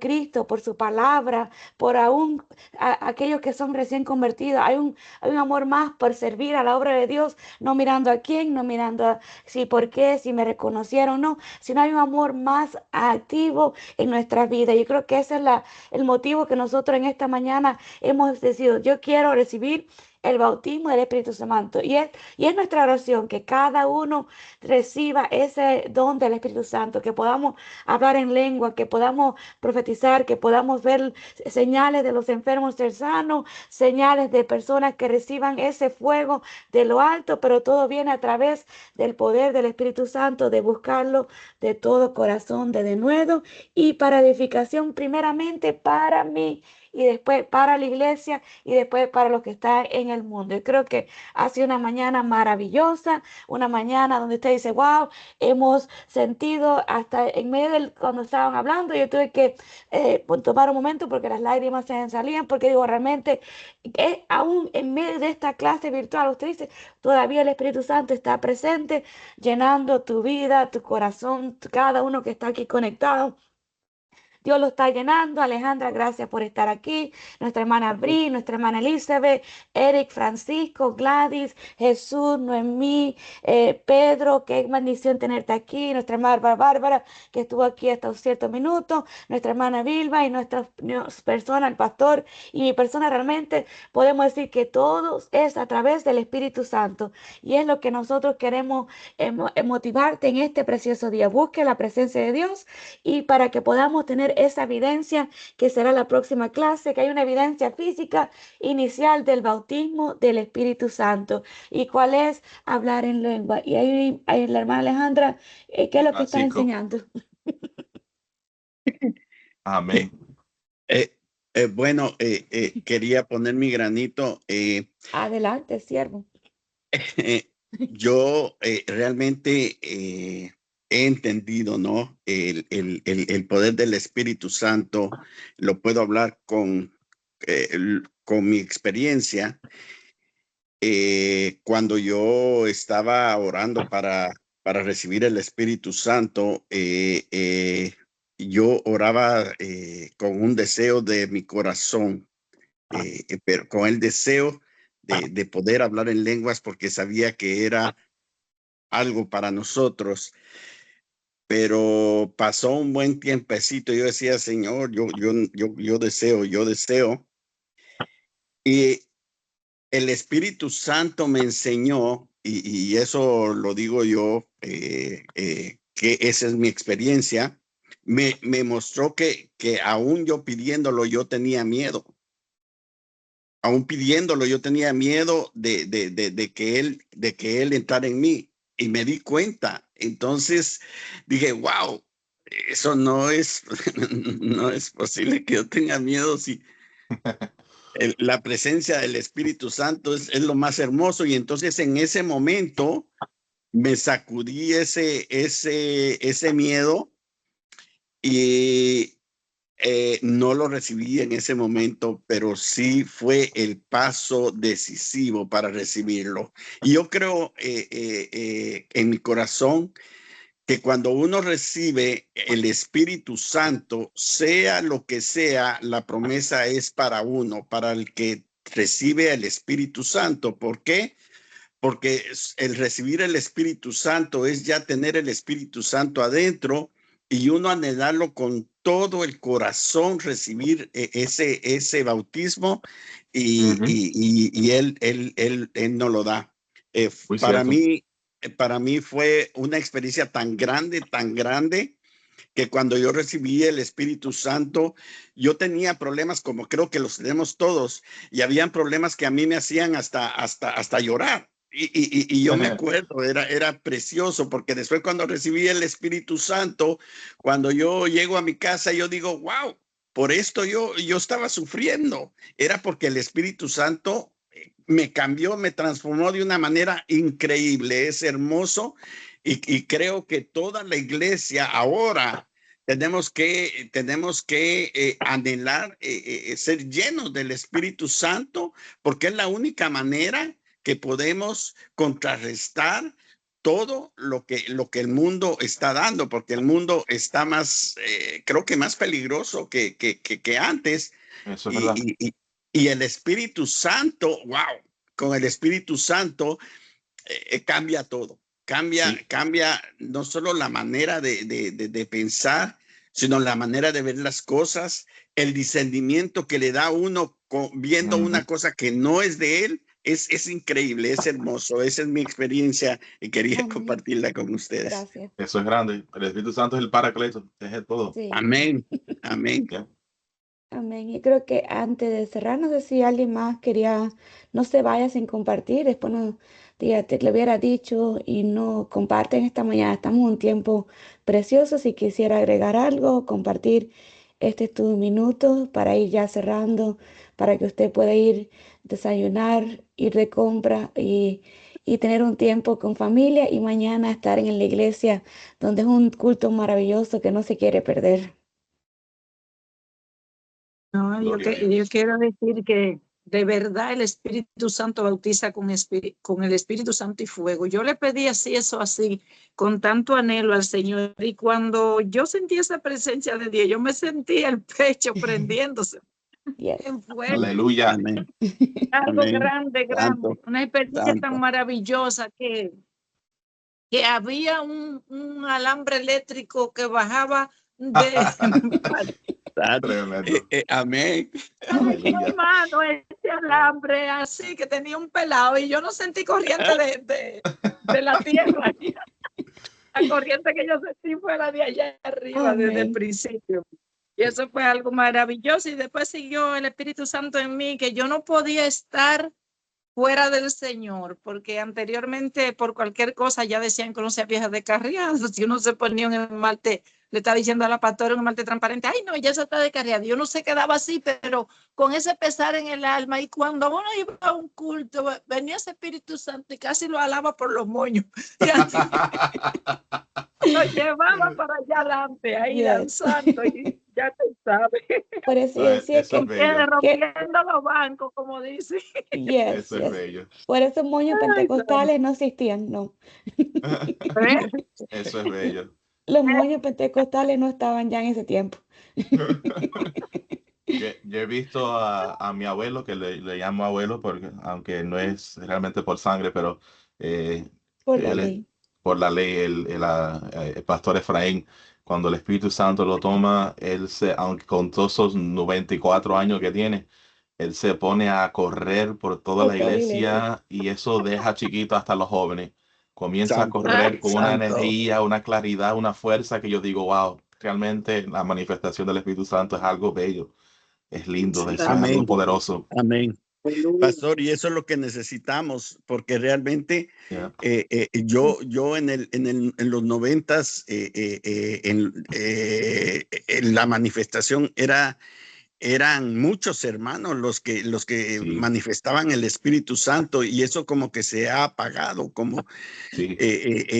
[SPEAKER 1] Cristo, por su palabra, por aún aquellos que son recién convertidos. Hay un amor más por servir a la obra de Dios, no mirando a quién, no mirando a si por qué, si me reconocieron o no, sino hay un amor más activo en nuestra vida. Yo creo que ese es el motivo que nosotros en esta mañana hemos decidido. Yo quiero recibir el bautismo del Espíritu Santo. Y es nuestra oración que cada uno reciba ese don del Espíritu Santo, que podamos hablar en lengua, que podamos profetizar, que podamos ver señales de los enfermos ser sanos, señales de personas que reciban ese fuego de lo alto, pero todo viene a través del poder del Espíritu Santo, de buscarlo de todo corazón, de denuedo y para edificación primeramente para mí y después para la iglesia y después para los que están en el mundo. Yo creo que ha sido una mañana maravillosa, una mañana donde usted dice, wow, hemos sentido hasta en medio del, cuando estaban hablando, yo tuve que tomar un momento porque las lágrimas se me salían, porque digo, realmente, aún en medio de esta clase virtual, usted dice, todavía el Espíritu Santo está presente, llenando tu vida, tu corazón, cada uno que está aquí conectado. Dios lo está llenando. Alejandra, gracias por estar aquí. Nuestra hermana Bri, nuestra hermana Elizabeth, Eric, Francisco, Gladys, Jesús, Noemí, Pedro, qué bendición tenerte aquí. Nuestra hermana Bárbara, que estuvo aquí hasta un cierto minuto. Nuestra hermana Vilma y nuestra persona, el pastor y mi persona, realmente podemos decir que todo es a través del Espíritu Santo. Y es lo que nosotros queremos motivarte en este precioso día. Busque la presencia de Dios y para que podamos tener esa evidencia que será la próxima clase, que hay una evidencia física inicial del bautismo del Espíritu Santo. ¿Y cuál es? Hablar en lengua. Y ahí la hermana Alejandra, ¿qué es lo que está
[SPEAKER 2] Francisco.
[SPEAKER 1] enseñando?
[SPEAKER 2] Amén.
[SPEAKER 4] Bueno, quería poner mi granito.
[SPEAKER 1] Adelante, siervo.
[SPEAKER 4] Yo realmente he entendido, ¿no? El poder del Espíritu Santo, lo puedo hablar con mi experiencia. Cuando yo estaba orando para recibir el Espíritu Santo, yo oraba con un deseo de mi corazón, pero con el deseo de poder hablar en lenguas porque sabía que era algo para nosotros. Pero pasó un buen tiempecito. Yo decía, Señor, yo deseo. Y el Espíritu Santo me enseñó, y eso lo digo yo, que esa es mi experiencia, me mostró que aún yo pidiéndolo, yo tenía miedo. Aún pidiéndolo, yo tenía miedo de que él entrara en mí, y me di cuenta. Entonces dije, wow, eso no es, no es posible que yo tenga miedo si la presencia del Espíritu Santo es lo más hermoso. Y entonces en ese momento me sacudí ese miedo, y no lo recibí en ese momento, pero sí fue el paso decisivo para recibirlo. Y yo creo en mi corazón que cuando uno recibe el Espíritu Santo, sea lo que sea, la promesa es para uno, para el que recibe el Espíritu Santo. ¿Por qué? Porque el recibir el Espíritu Santo es ya tener el Espíritu Santo adentro, y uno anhelarlo con todo el corazón, recibir ese bautismo, y él no lo da.
[SPEAKER 2] Muy
[SPEAKER 4] Para
[SPEAKER 2] cierto.
[SPEAKER 4] mí fue una experiencia tan grande, que cuando yo recibí el Espíritu Santo, yo tenía problemas como creo que los tenemos todos, y habían problemas que a mí me hacían hasta llorar. Y yo me acuerdo, era precioso, porque después cuando recibí el Espíritu Santo, cuando yo llego a mi casa, yo digo, wow, por esto yo estaba sufriendo. Era porque el Espíritu Santo me cambió, me transformó de una manera increíble. Es hermoso. Y creo que toda la iglesia ahora tenemos que anhelar ser llenos del Espíritu Santo, porque es la única manera que podemos contrarrestar todo lo que el mundo está dando, porque el mundo está más, creo que más peligroso que antes.
[SPEAKER 2] Eso es verdad.
[SPEAKER 4] Y el Espíritu Santo, wow, con el Espíritu Santo cambia todo.
[SPEAKER 2] Sí,
[SPEAKER 4] Cambia no solo la manera de pensar, sino la manera de ver las cosas, el discernimiento que le da a uno viendo una cosa que no es de él. Es increíble, es hermoso. Esa es mi experiencia y quería
[SPEAKER 1] Amén.
[SPEAKER 4] compartirla con ustedes.
[SPEAKER 1] Gracias.
[SPEAKER 2] eso es grande. El Espíritu Santo es el Paracleto, es el todo.
[SPEAKER 1] Sí.
[SPEAKER 4] Amén. Amén.
[SPEAKER 2] Ya.
[SPEAKER 1] Amén. Y creo que antes de cerrar, no sé si alguien más quería, no se vaya sin compartir, después no, te lo hubiera dicho y no comparten esta mañana. Estamos en un tiempo precioso. Si quisiera agregar algo, compartir, este es tu minuto para ir ya cerrando, para que usted pueda ir desayunar, ir de compra y tener un tiempo con familia y mañana estar en la iglesia, donde es un culto maravilloso que no se quiere perder.
[SPEAKER 3] No,
[SPEAKER 2] Gloria a
[SPEAKER 3] yo
[SPEAKER 2] Dios.
[SPEAKER 3] quiero decir que de verdad el Espíritu Santo bautiza con el Espíritu Santo y fuego. Yo le pedí así, con tanto anhelo al Señor. Y cuando yo sentí esa presencia de Dios, yo me sentí el pecho prendiéndose
[SPEAKER 1] Yes.
[SPEAKER 3] en fuego.
[SPEAKER 2] Aleluya.
[SPEAKER 4] Amén.
[SPEAKER 3] Algo
[SPEAKER 4] Amén.
[SPEAKER 3] grande.
[SPEAKER 4] Santo,
[SPEAKER 3] Una experiencia tan
[SPEAKER 4] santo.
[SPEAKER 3] maravillosa que había un alambre eléctrico que bajaba de...
[SPEAKER 2] Tremendo.
[SPEAKER 4] Amén.
[SPEAKER 2] Aleluya.
[SPEAKER 3] hermano, ese alambre así que tenía un pelado y yo no sentí corriente de la tierra. La corriente que yo sentí fue la de allá arriba desde el
[SPEAKER 1] Amén.
[SPEAKER 3] principio. Y eso fue algo maravilloso. Y después siguió el Espíritu Santo en mí, que yo no podía estar fuera del Señor, porque anteriormente por cualquier cosa ya decían que uno se había descarriado. Si uno se ponía un esmalte, le estaba diciendo a la pastora un esmalte transparente, ay no, ya se está descarriado. Yo no se quedaba así, pero con ese pesar en el alma. Y cuando uno iba a un culto, venía ese Espíritu Santo y casi lo alaba por los moños. Y así lo llevaba para allá adelante, ahí
[SPEAKER 1] Yes.
[SPEAKER 3] danzando, y ya te sabes.
[SPEAKER 1] Por eso
[SPEAKER 2] No,
[SPEAKER 1] decía
[SPEAKER 2] eso es
[SPEAKER 1] que,
[SPEAKER 2] bello.
[SPEAKER 3] Rompiendo los bancos, como dice.
[SPEAKER 1] yes,
[SPEAKER 2] Eso es
[SPEAKER 1] yes.
[SPEAKER 2] bello.
[SPEAKER 1] Por eso moños pentecostales no existían, no.
[SPEAKER 2] Eso es bello.
[SPEAKER 1] Los moños pentecostales no estaban ya en ese tiempo.
[SPEAKER 2] Yo he visto a mi abuelo, que le llamo abuelo, porque, aunque no es realmente por sangre, pero
[SPEAKER 1] Por la
[SPEAKER 2] él es
[SPEAKER 1] ley.
[SPEAKER 2] por la ley, el pastor Efraín, cuando el Espíritu Santo lo toma, aunque con todos esos 94 años que tiene, él se pone a correr por toda la
[SPEAKER 1] Por toda la iglesia.
[SPEAKER 2] iglesia y eso deja chiquito hasta los jóvenes. Comienza a
[SPEAKER 4] Santo,
[SPEAKER 2] correr con una
[SPEAKER 4] santo.
[SPEAKER 2] energía, una claridad, una fuerza que yo digo, wow, realmente la manifestación del Espíritu Santo es algo bello, es lindo,
[SPEAKER 4] Sí,
[SPEAKER 2] eso es algo
[SPEAKER 4] amén,
[SPEAKER 2] poderoso.
[SPEAKER 4] amén.
[SPEAKER 3] Aleluya.
[SPEAKER 4] Pastor, y eso es lo que necesitamos, porque realmente
[SPEAKER 2] Yeah.
[SPEAKER 4] yo en los 90s, en la manifestación eran muchos hermanos los que
[SPEAKER 2] Sí,
[SPEAKER 4] manifestaban el Espíritu Santo, y eso como que se ha apagado, como
[SPEAKER 2] sí,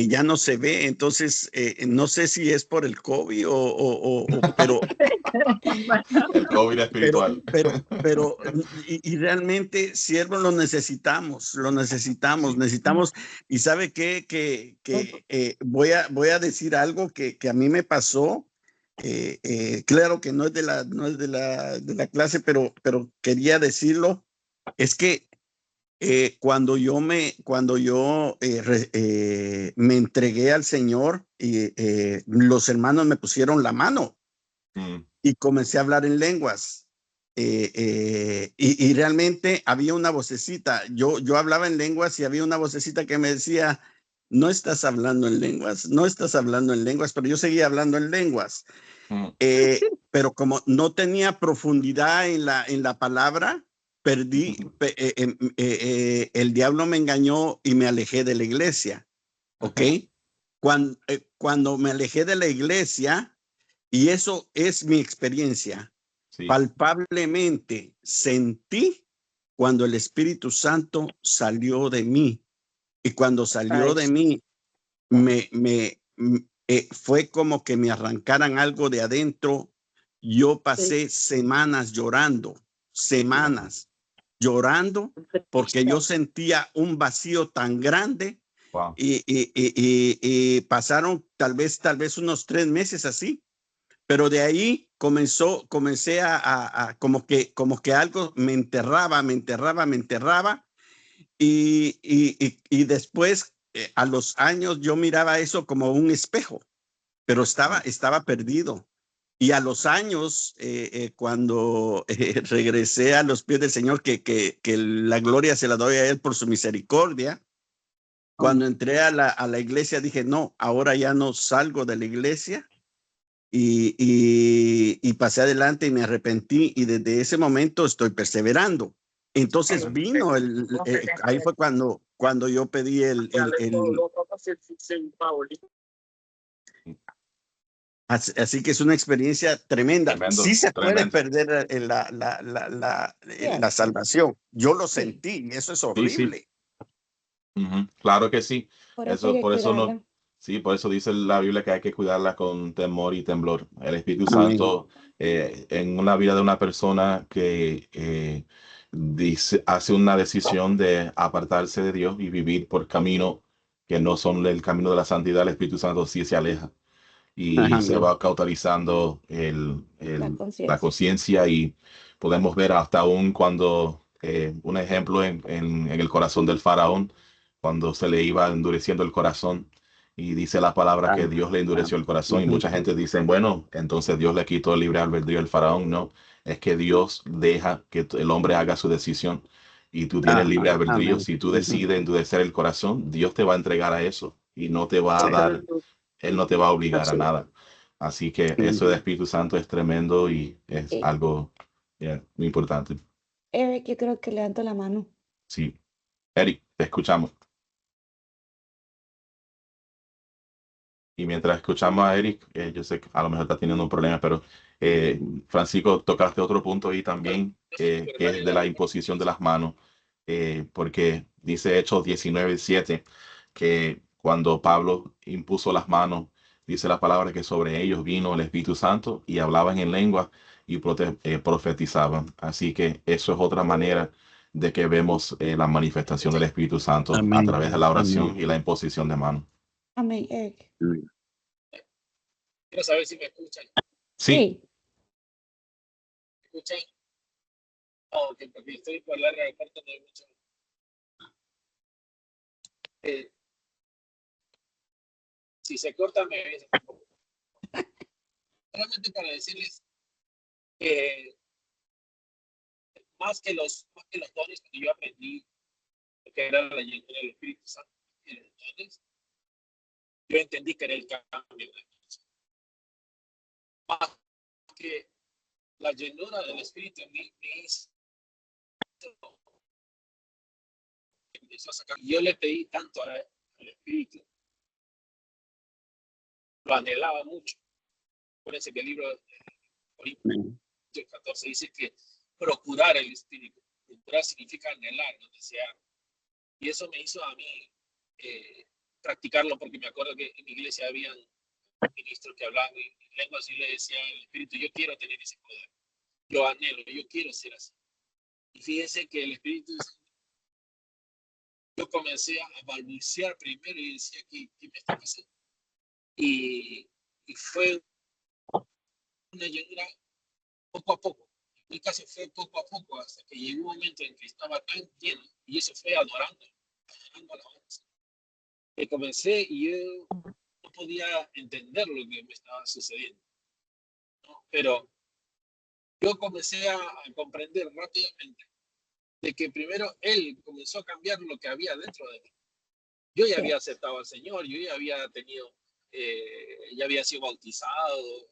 [SPEAKER 4] ya no se ve. Entonces, no sé si es por el COVID pero
[SPEAKER 2] el COVID espiritual.
[SPEAKER 4] y realmente, siervos,
[SPEAKER 2] Sí,
[SPEAKER 4] necesitamos, y sabe qué, voy a decir algo que a mí me pasó. Claro que no es de la clase, pero quería decirlo. Es que cuando yo me entregué al Señor, y los hermanos me pusieron la mano
[SPEAKER 2] mm,
[SPEAKER 4] y comencé a hablar en lenguas. Y realmente había una vocecita. Yo hablaba en lenguas y había una vocecita que me decía, no estás hablando en lenguas, no estás hablando en lenguas, pero yo seguía hablando en lenguas.
[SPEAKER 2] mm,
[SPEAKER 4] Pero como no tenía profundidad en la palabra, el diablo me engañó y me alejé de la iglesia. ¿Ok? Cuando me alejé de la iglesia, y eso es mi experiencia,
[SPEAKER 2] sí,
[SPEAKER 4] palpablemente sentí cuando el Espíritu Santo salió de mí. Y cuando salió
[SPEAKER 3] Ay,
[SPEAKER 4] de mí, fue como que me arrancaran algo de adentro. Yo
[SPEAKER 3] sí.
[SPEAKER 4] pasé semanas semanas llorando, porque yo sentía un vacío tan grande,
[SPEAKER 2] wow,
[SPEAKER 4] y pasaron tal vez unos 3 meses así, pero de ahí comencé como que algo me enterraba, y después, a los años, yo miraba eso como un espejo, pero
[SPEAKER 2] mm,
[SPEAKER 4] estaba perdido. Y a los años, cuando regresé a los pies del Señor, que la gloria se la doy a Él por su misericordia, cuando entré a la iglesia dije, no, ahora ya no salgo de la iglesia, y pasé adelante y me arrepentí, y desde ese momento estoy perseverando. Entonces vino ahí fue cuando yo pedí así que es una experiencia tremenda. Sí
[SPEAKER 2] tremendo,
[SPEAKER 4] se puede
[SPEAKER 2] tremendo.
[SPEAKER 4] perder la
[SPEAKER 1] Yes.
[SPEAKER 4] salvación. Yo lo
[SPEAKER 1] Sí.
[SPEAKER 4] sentí, y eso es
[SPEAKER 2] Sí, sí,
[SPEAKER 4] horrible.
[SPEAKER 2] ujú, claro que sí.
[SPEAKER 1] Por eso hay
[SPEAKER 2] Eso,
[SPEAKER 1] que
[SPEAKER 2] por eso no,
[SPEAKER 1] cuidarla.
[SPEAKER 2] sí, por eso dice la Biblia que hay que cuidarla con temor y temblor. El Espíritu
[SPEAKER 4] Amén.
[SPEAKER 2] Santo, en una vida de una persona que hace una decisión de apartarse de Dios y vivir por camino que no son el camino de la santidad, el Espíritu Santo sí se aleja y se
[SPEAKER 4] Amén.
[SPEAKER 2] va cauterizando
[SPEAKER 1] La
[SPEAKER 2] la
[SPEAKER 1] conciencia.
[SPEAKER 2] conciencia y podemos ver hasta aún cuando, un ejemplo en el corazón del faraón, cuando se le iba endureciendo el corazón y dice la palabra que Dios le endureció el corazón y
[SPEAKER 4] Ujú.
[SPEAKER 2] mucha gente dice, bueno, entonces Dios le quitó el libre albedrío al faraón. No, es que Dios deja que el hombre haga su decisión y tú tienes libre
[SPEAKER 4] Ajá,
[SPEAKER 2] albedrío.
[SPEAKER 4] amén.
[SPEAKER 2] Si tú
[SPEAKER 4] Ujú.
[SPEAKER 2] decides endurecer el corazón, Dios te va a entregar a eso y no te va a
[SPEAKER 4] Sí.
[SPEAKER 2] dar, él no te va a obligar a nada. Así que eso del
[SPEAKER 4] Ujú.
[SPEAKER 2] Espíritu Santo es tremendo y es
[SPEAKER 1] Eh,
[SPEAKER 2] algo muy importante.
[SPEAKER 1] Eric, yo creo que levanto la mano.
[SPEAKER 2] Sí. Eric, te escuchamos. Y mientras escuchamos a Eric, yo sé que a lo mejor está teniendo un problema, pero Francisco, tocaste otro punto ahí también, que es de la imposición de las manos, porque dice Hechos 19:7, que cuando Pablo impuso las manos, dice la palabra que sobre ellos vino el Espíritu Santo y hablaban en lengua y profetizaban. Así que eso es otra manera de que vemos la manifestación del Espíritu Santo a
[SPEAKER 4] Amén.
[SPEAKER 2] través de la oración
[SPEAKER 4] Amén.
[SPEAKER 2] y la imposición de manos.
[SPEAKER 1] Amén, Eric.
[SPEAKER 5] Quiero saber si me escuchan.
[SPEAKER 2] Sí.
[SPEAKER 1] Sí.
[SPEAKER 5] ¿Me escuchan? Oh, ok, porque estoy por el aeropuerto, no hay mucho. Si se corta, me avisa. Solamente para decirles que
[SPEAKER 7] más que los dones que yo aprendí, que era la llenura del Espíritu Santo, y los dones, yo entendí que era el cambio de vida. Más que la llenura del Espíritu me hizo a sacar. Yo le pedí tanto al Espíritu, lo anhelaba mucho. Acuérdense que el libro de Corintios 14 dice que procurar el Espíritu. Procurar significa anhelar, no desear. Y eso me hizo a mí practicarlo, porque me acuerdo que en mi iglesia habían ministros que hablaban en lenguas y le decía al Espíritu, yo quiero tener ese poder. Lo anhelo, yo quiero ser así. Y fíjense que el Espíritu, yo comencé a balbucear primero y decía, ¿qué me está pasando? Y fue una llenura poco a poco. Mi caso fue poco a poco hasta que llegó un momento en que estaba tan lleno y eso fue adorando a la alabanza. Y comencé y yo no podía entender lo que me estaba sucediendo, ¿no? Pero yo comencé a comprender rápidamente de que primero Él comenzó a cambiar lo que había dentro de mí. Yo ya había aceptado al Señor, yo ya había tenido, ya había sido bautizado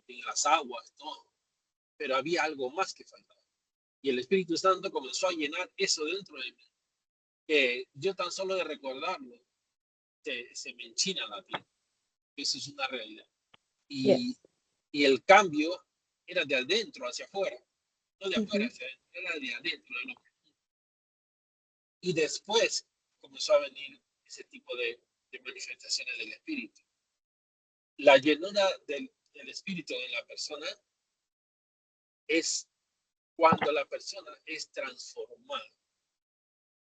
[SPEAKER 7] en las aguas, todo, pero había algo más que faltaba. Y el Espíritu Santo comenzó a llenar eso dentro de mí. Yo tan solo de recordarlo, se me enchina la piel. Eso es una realidad. Y el cambio era de adentro hacia afuera, no de afuera hacia adentro, era de adentro. Y después comenzó a venir ese tipo de manifestaciones del Espíritu. La llenura del Espíritu de la persona es cuando la persona es transformada.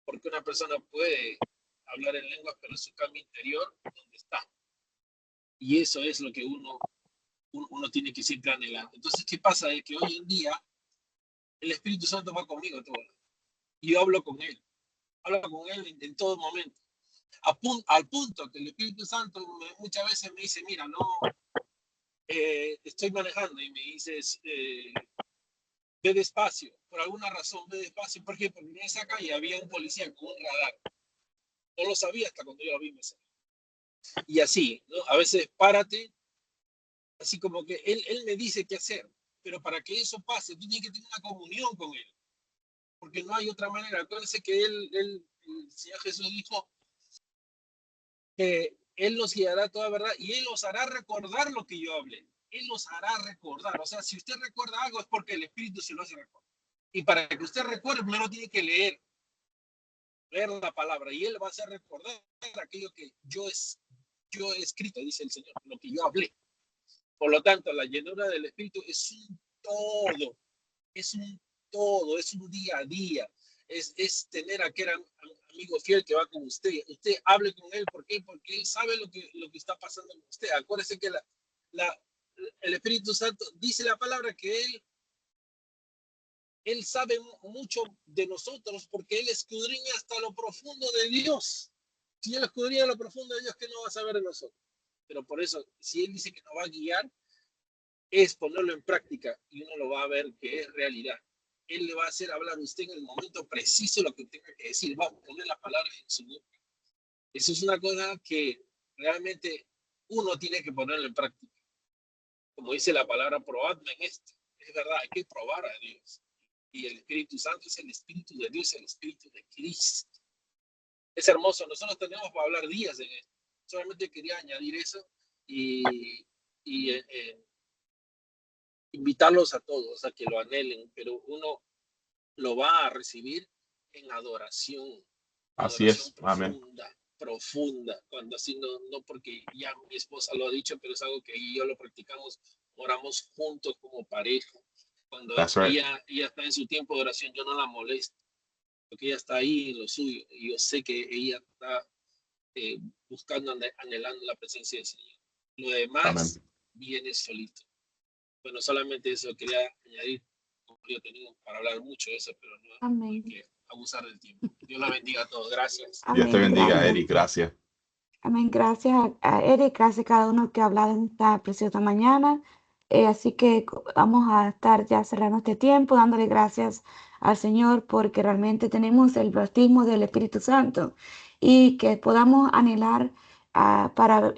[SPEAKER 7] Porque una persona puede hablar en lenguas, pero su cambio interior, ¿dónde está? Y eso es lo que uno tiene que siempre anhelar. Entonces, ¿qué pasa? Es que hoy en día el Espíritu Santo va conmigo todo. Y yo hablo con Él. Hablo con Él en todo momento. Al punto que el Espíritu Santo muchas veces me dice, mira, no, estoy manejando y me dices, ve despacio, por alguna razón ve despacio. ¿Por qué? Porque en esa calle había un policía con un radar. No lo sabía hasta cuando yo lo vi. Y así, ¿no? A veces párate, así como que él me dice qué hacer, pero para que eso pase, tú tienes que tener una comunión con Él, porque no hay otra manera. Acuérdense que el Señor Jesús dijo que Él nos guiará a toda verdad y Él os hará recordar lo que yo hablé. Él los hará recordar. O sea, si usted recuerda algo es porque el Espíritu se lo hace recordar. Y para que usted recuerde, primero tiene que leer la palabra y Él va a hacer recordar aquello que yo he escrito, dice el Señor, lo que yo hablé. Por lo tanto, la llenura del Espíritu es un todo, es un día a día, es tener a aquel amigo fiel que va con usted. Usted hable con él, ¿por qué? Porque él sabe lo que está pasando con usted. Acuérdese que el Espíritu Santo dice la palabra que él sabe mucho de nosotros porque Él escudriña hasta lo profundo de Dios. Si Él escudriña lo profundo de Dios, ¿qué no va a saber de nosotros? Pero por eso, si Él dice que nos va a guiar, es ponerlo en práctica y uno lo va a ver que es realidad. Él le va a hacer hablar a usted en el momento preciso lo que tenga que decir. Va a poner las palabras en su boca. Eso es una cosa que realmente uno tiene que ponerlo en práctica. Como dice la palabra, probadme en esto. Es verdad, hay que probar a Dios. Y el Espíritu Santo es el Espíritu de Dios, el Espíritu de Cristo. Es hermoso, nosotros tenemos para hablar días en esto. Solamente quería añadir eso y invitarlos a todos a que lo anhelen, pero uno lo va a recibir en adoración.
[SPEAKER 2] Así es,
[SPEAKER 7] profunda,
[SPEAKER 2] amén.
[SPEAKER 7] Profunda, cuando así no porque ya mi esposa lo ha dicho, pero es algo que yo lo practicamos, oramos juntos como pareja. Cuando ella está en su tiempo de oración, yo no la molesto, porque ella está ahí en lo suyo, y yo sé que ella está buscando, anhelando la presencia del Señor. Lo demás viene solito. Bueno, solamente eso quería añadir. Yo tengo para hablar mucho de eso, pero no hay que abusar del tiempo. Dios la bendiga a todos. Gracias.
[SPEAKER 1] Amén.
[SPEAKER 2] Dios te bendiga,
[SPEAKER 1] Gracias.
[SPEAKER 2] Eric. Gracias.
[SPEAKER 1] Amén. Gracias a Eric, gracias a cada uno que ha hablado en esta preciosa mañana. Así que vamos a estar ya cerrando este tiempo, dándole gracias al Señor porque realmente tenemos el bautismo del Espíritu Santo y que podamos anhelar para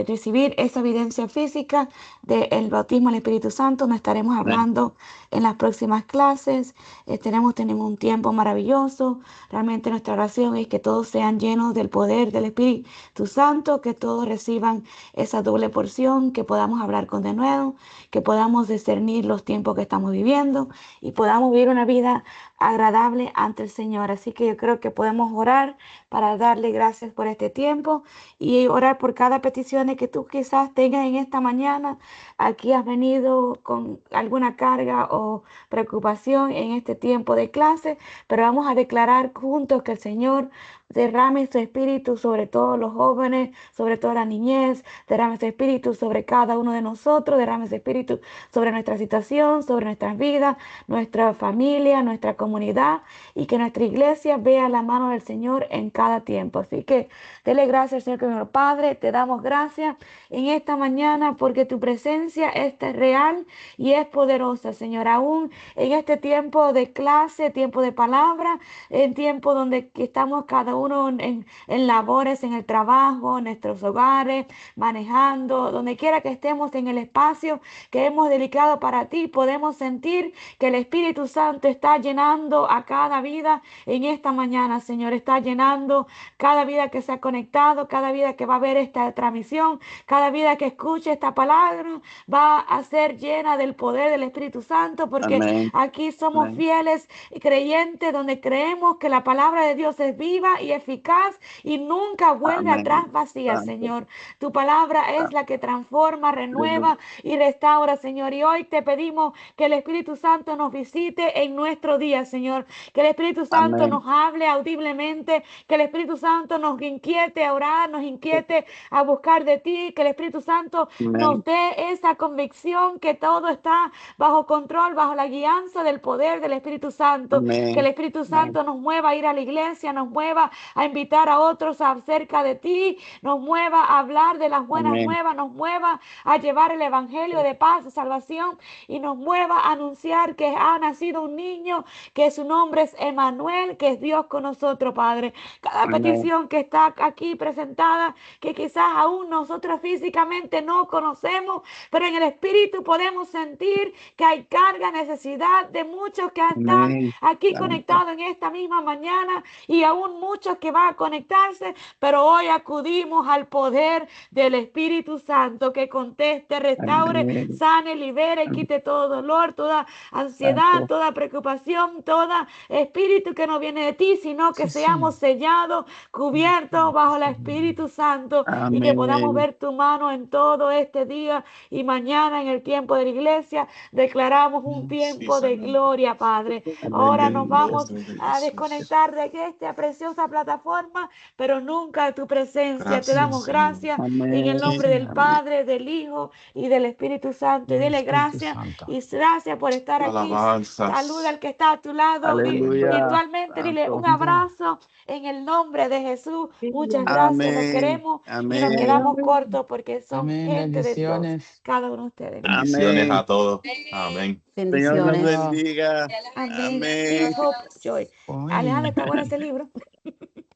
[SPEAKER 1] recibir esa evidencia física del bautismo del Espíritu Santo. Nos estaremos hablando en las próximas clases. Tenemos un tiempo maravilloso. Realmente nuestra oración es que todos sean llenos del poder del Espíritu Santo, que todos reciban esa doble porción, que podamos hablar con denuedo, que podamos discernir los tiempos que estamos viviendo y podamos vivir una vida agradable ante el Señor. Así que yo creo que podemos orar para darle gracias por este tiempo y orar por cada petición que tú quizás tengas en esta mañana. Aquí has venido con alguna carga o preocupación en este tiempo de clase, pero vamos a declarar juntos que el Señor derrame su espíritu sobre todos los jóvenes, sobre toda la niñez, derrame su espíritu sobre cada uno de nosotros, derrame su espíritu sobre nuestra situación, sobre nuestras vidas, nuestra familia, nuestra comunidad, y que nuestra iglesia vea la mano del Señor en cada tiempo. Así que dele gracias, Señor Padre, te damos gracias en esta mañana porque tu presencia es real y es poderosa, Señor, aún en este tiempo de clase, tiempo de palabra, en tiempo donde estamos cada uno en labores, en el trabajo, en nuestros hogares, manejando, donde quiera que estemos en el espacio que hemos dedicado para ti, podemos sentir que el Espíritu Santo está llenando a cada vida en esta mañana, Señor, está llenando cada vida que se ha conectado, cada vida que va a ver esta transmisión, cada vida que escuche esta palabra, va a ser llena del poder del Espíritu Santo, porque
[SPEAKER 4] Amén.
[SPEAKER 1] aquí somos
[SPEAKER 4] Amén.
[SPEAKER 1] fieles y creyentes, donde creemos que la palabra de Dios es viva y eficaz y nunca vuelve
[SPEAKER 4] Amén.
[SPEAKER 1] atrás vacía,
[SPEAKER 4] Santo.
[SPEAKER 1] Señor. Tu palabra es la que transforma, renueva y restaura, Señor. Y hoy te pedimos que el Espíritu Santo nos visite en nuestro día, Señor. Que el Espíritu Santo
[SPEAKER 4] Amén.
[SPEAKER 1] nos hable audiblemente, que el Espíritu Santo nos inquiete a orar, nos inquiete a buscar de ti, que el Espíritu Santo nos
[SPEAKER 4] Amén.
[SPEAKER 1] dé esa convicción que todo está bajo control, bajo la guianza del poder del Espíritu Santo. Que el
[SPEAKER 4] Amén.
[SPEAKER 1] Espíritu Santo nos mueva a ir a la iglesia, nos mueva a invitar a otros acerca de ti, nos mueva a hablar de las buenas
[SPEAKER 4] Amén.
[SPEAKER 1] nuevas, nos mueva a llevar el evangelio de paz, de salvación, y nos mueva a anunciar que ha nacido un niño, que su nombre es Emmanuel, que es Dios con nosotros, Padre. Cada
[SPEAKER 4] Amén.
[SPEAKER 1] petición que está aquí presentada, que quizás aún nosotros físicamente no conocemos, pero en el Espíritu podemos sentir que hay carga, necesidad de muchos que están
[SPEAKER 4] Amén.
[SPEAKER 1] aquí
[SPEAKER 4] Santo.
[SPEAKER 1] conectados en esta misma mañana y aún muchos que van a conectarse, pero hoy acudimos al poder del Espíritu Santo que conteste, restaure,
[SPEAKER 4] Amén.
[SPEAKER 1] sane, libere, quite todo dolor, toda ansiedad,
[SPEAKER 4] Santo.
[SPEAKER 1] toda preocupación, todo espíritu que no viene de ti, sino que seamos sellados, cubiertos bajo el Espíritu Santo y que podamos
[SPEAKER 4] Amén.
[SPEAKER 1] ver tu mano en todo este día y mañana en el tiempo de la iglesia. Declaramos un
[SPEAKER 2] Sí,
[SPEAKER 1] tiempo de
[SPEAKER 2] Señor.
[SPEAKER 1] gloria, Padre. Ahora
[SPEAKER 2] En
[SPEAKER 1] nos
[SPEAKER 2] el
[SPEAKER 1] vamos
[SPEAKER 2] nombre de
[SPEAKER 1] a
[SPEAKER 2] Jesús.
[SPEAKER 1] desconectar de esta preciosa plataforma, pero nunca de tu presencia. Te
[SPEAKER 2] Gracias,
[SPEAKER 1] damos
[SPEAKER 2] Señor.
[SPEAKER 1] gracias en el
[SPEAKER 4] Amén.
[SPEAKER 1] nombre del
[SPEAKER 4] Amén.
[SPEAKER 1] Padre, del Hijo y del Espíritu Santo. Y dele gracias y gracias por estar aquí.
[SPEAKER 2] Alabanzas.
[SPEAKER 1] Saluda al que está a tu lado
[SPEAKER 4] Aleluya.
[SPEAKER 1] virtualmente. Dile un
[SPEAKER 4] Santo.
[SPEAKER 1] abrazo en el nombre de Jesús. Muchas gracias. Nos
[SPEAKER 4] Amén.
[SPEAKER 1] queremos y nos
[SPEAKER 4] Amén.
[SPEAKER 1] quedamos cortos porque son
[SPEAKER 8] Amén,
[SPEAKER 1] gente de Dios.
[SPEAKER 8] bendiciones.
[SPEAKER 1] Cada uno de ustedes.
[SPEAKER 2] Bendiciones
[SPEAKER 4] Amén.
[SPEAKER 2] a todos. Amén.
[SPEAKER 4] Señor nos
[SPEAKER 6] Bendiciones.
[SPEAKER 4] bendiga.
[SPEAKER 1] Amén.
[SPEAKER 4] Amén.
[SPEAKER 1] Peace, hope, joy.
[SPEAKER 8] Oye.
[SPEAKER 1] Alejandro, está bueno ese libro.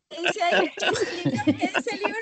[SPEAKER 6] Ese libro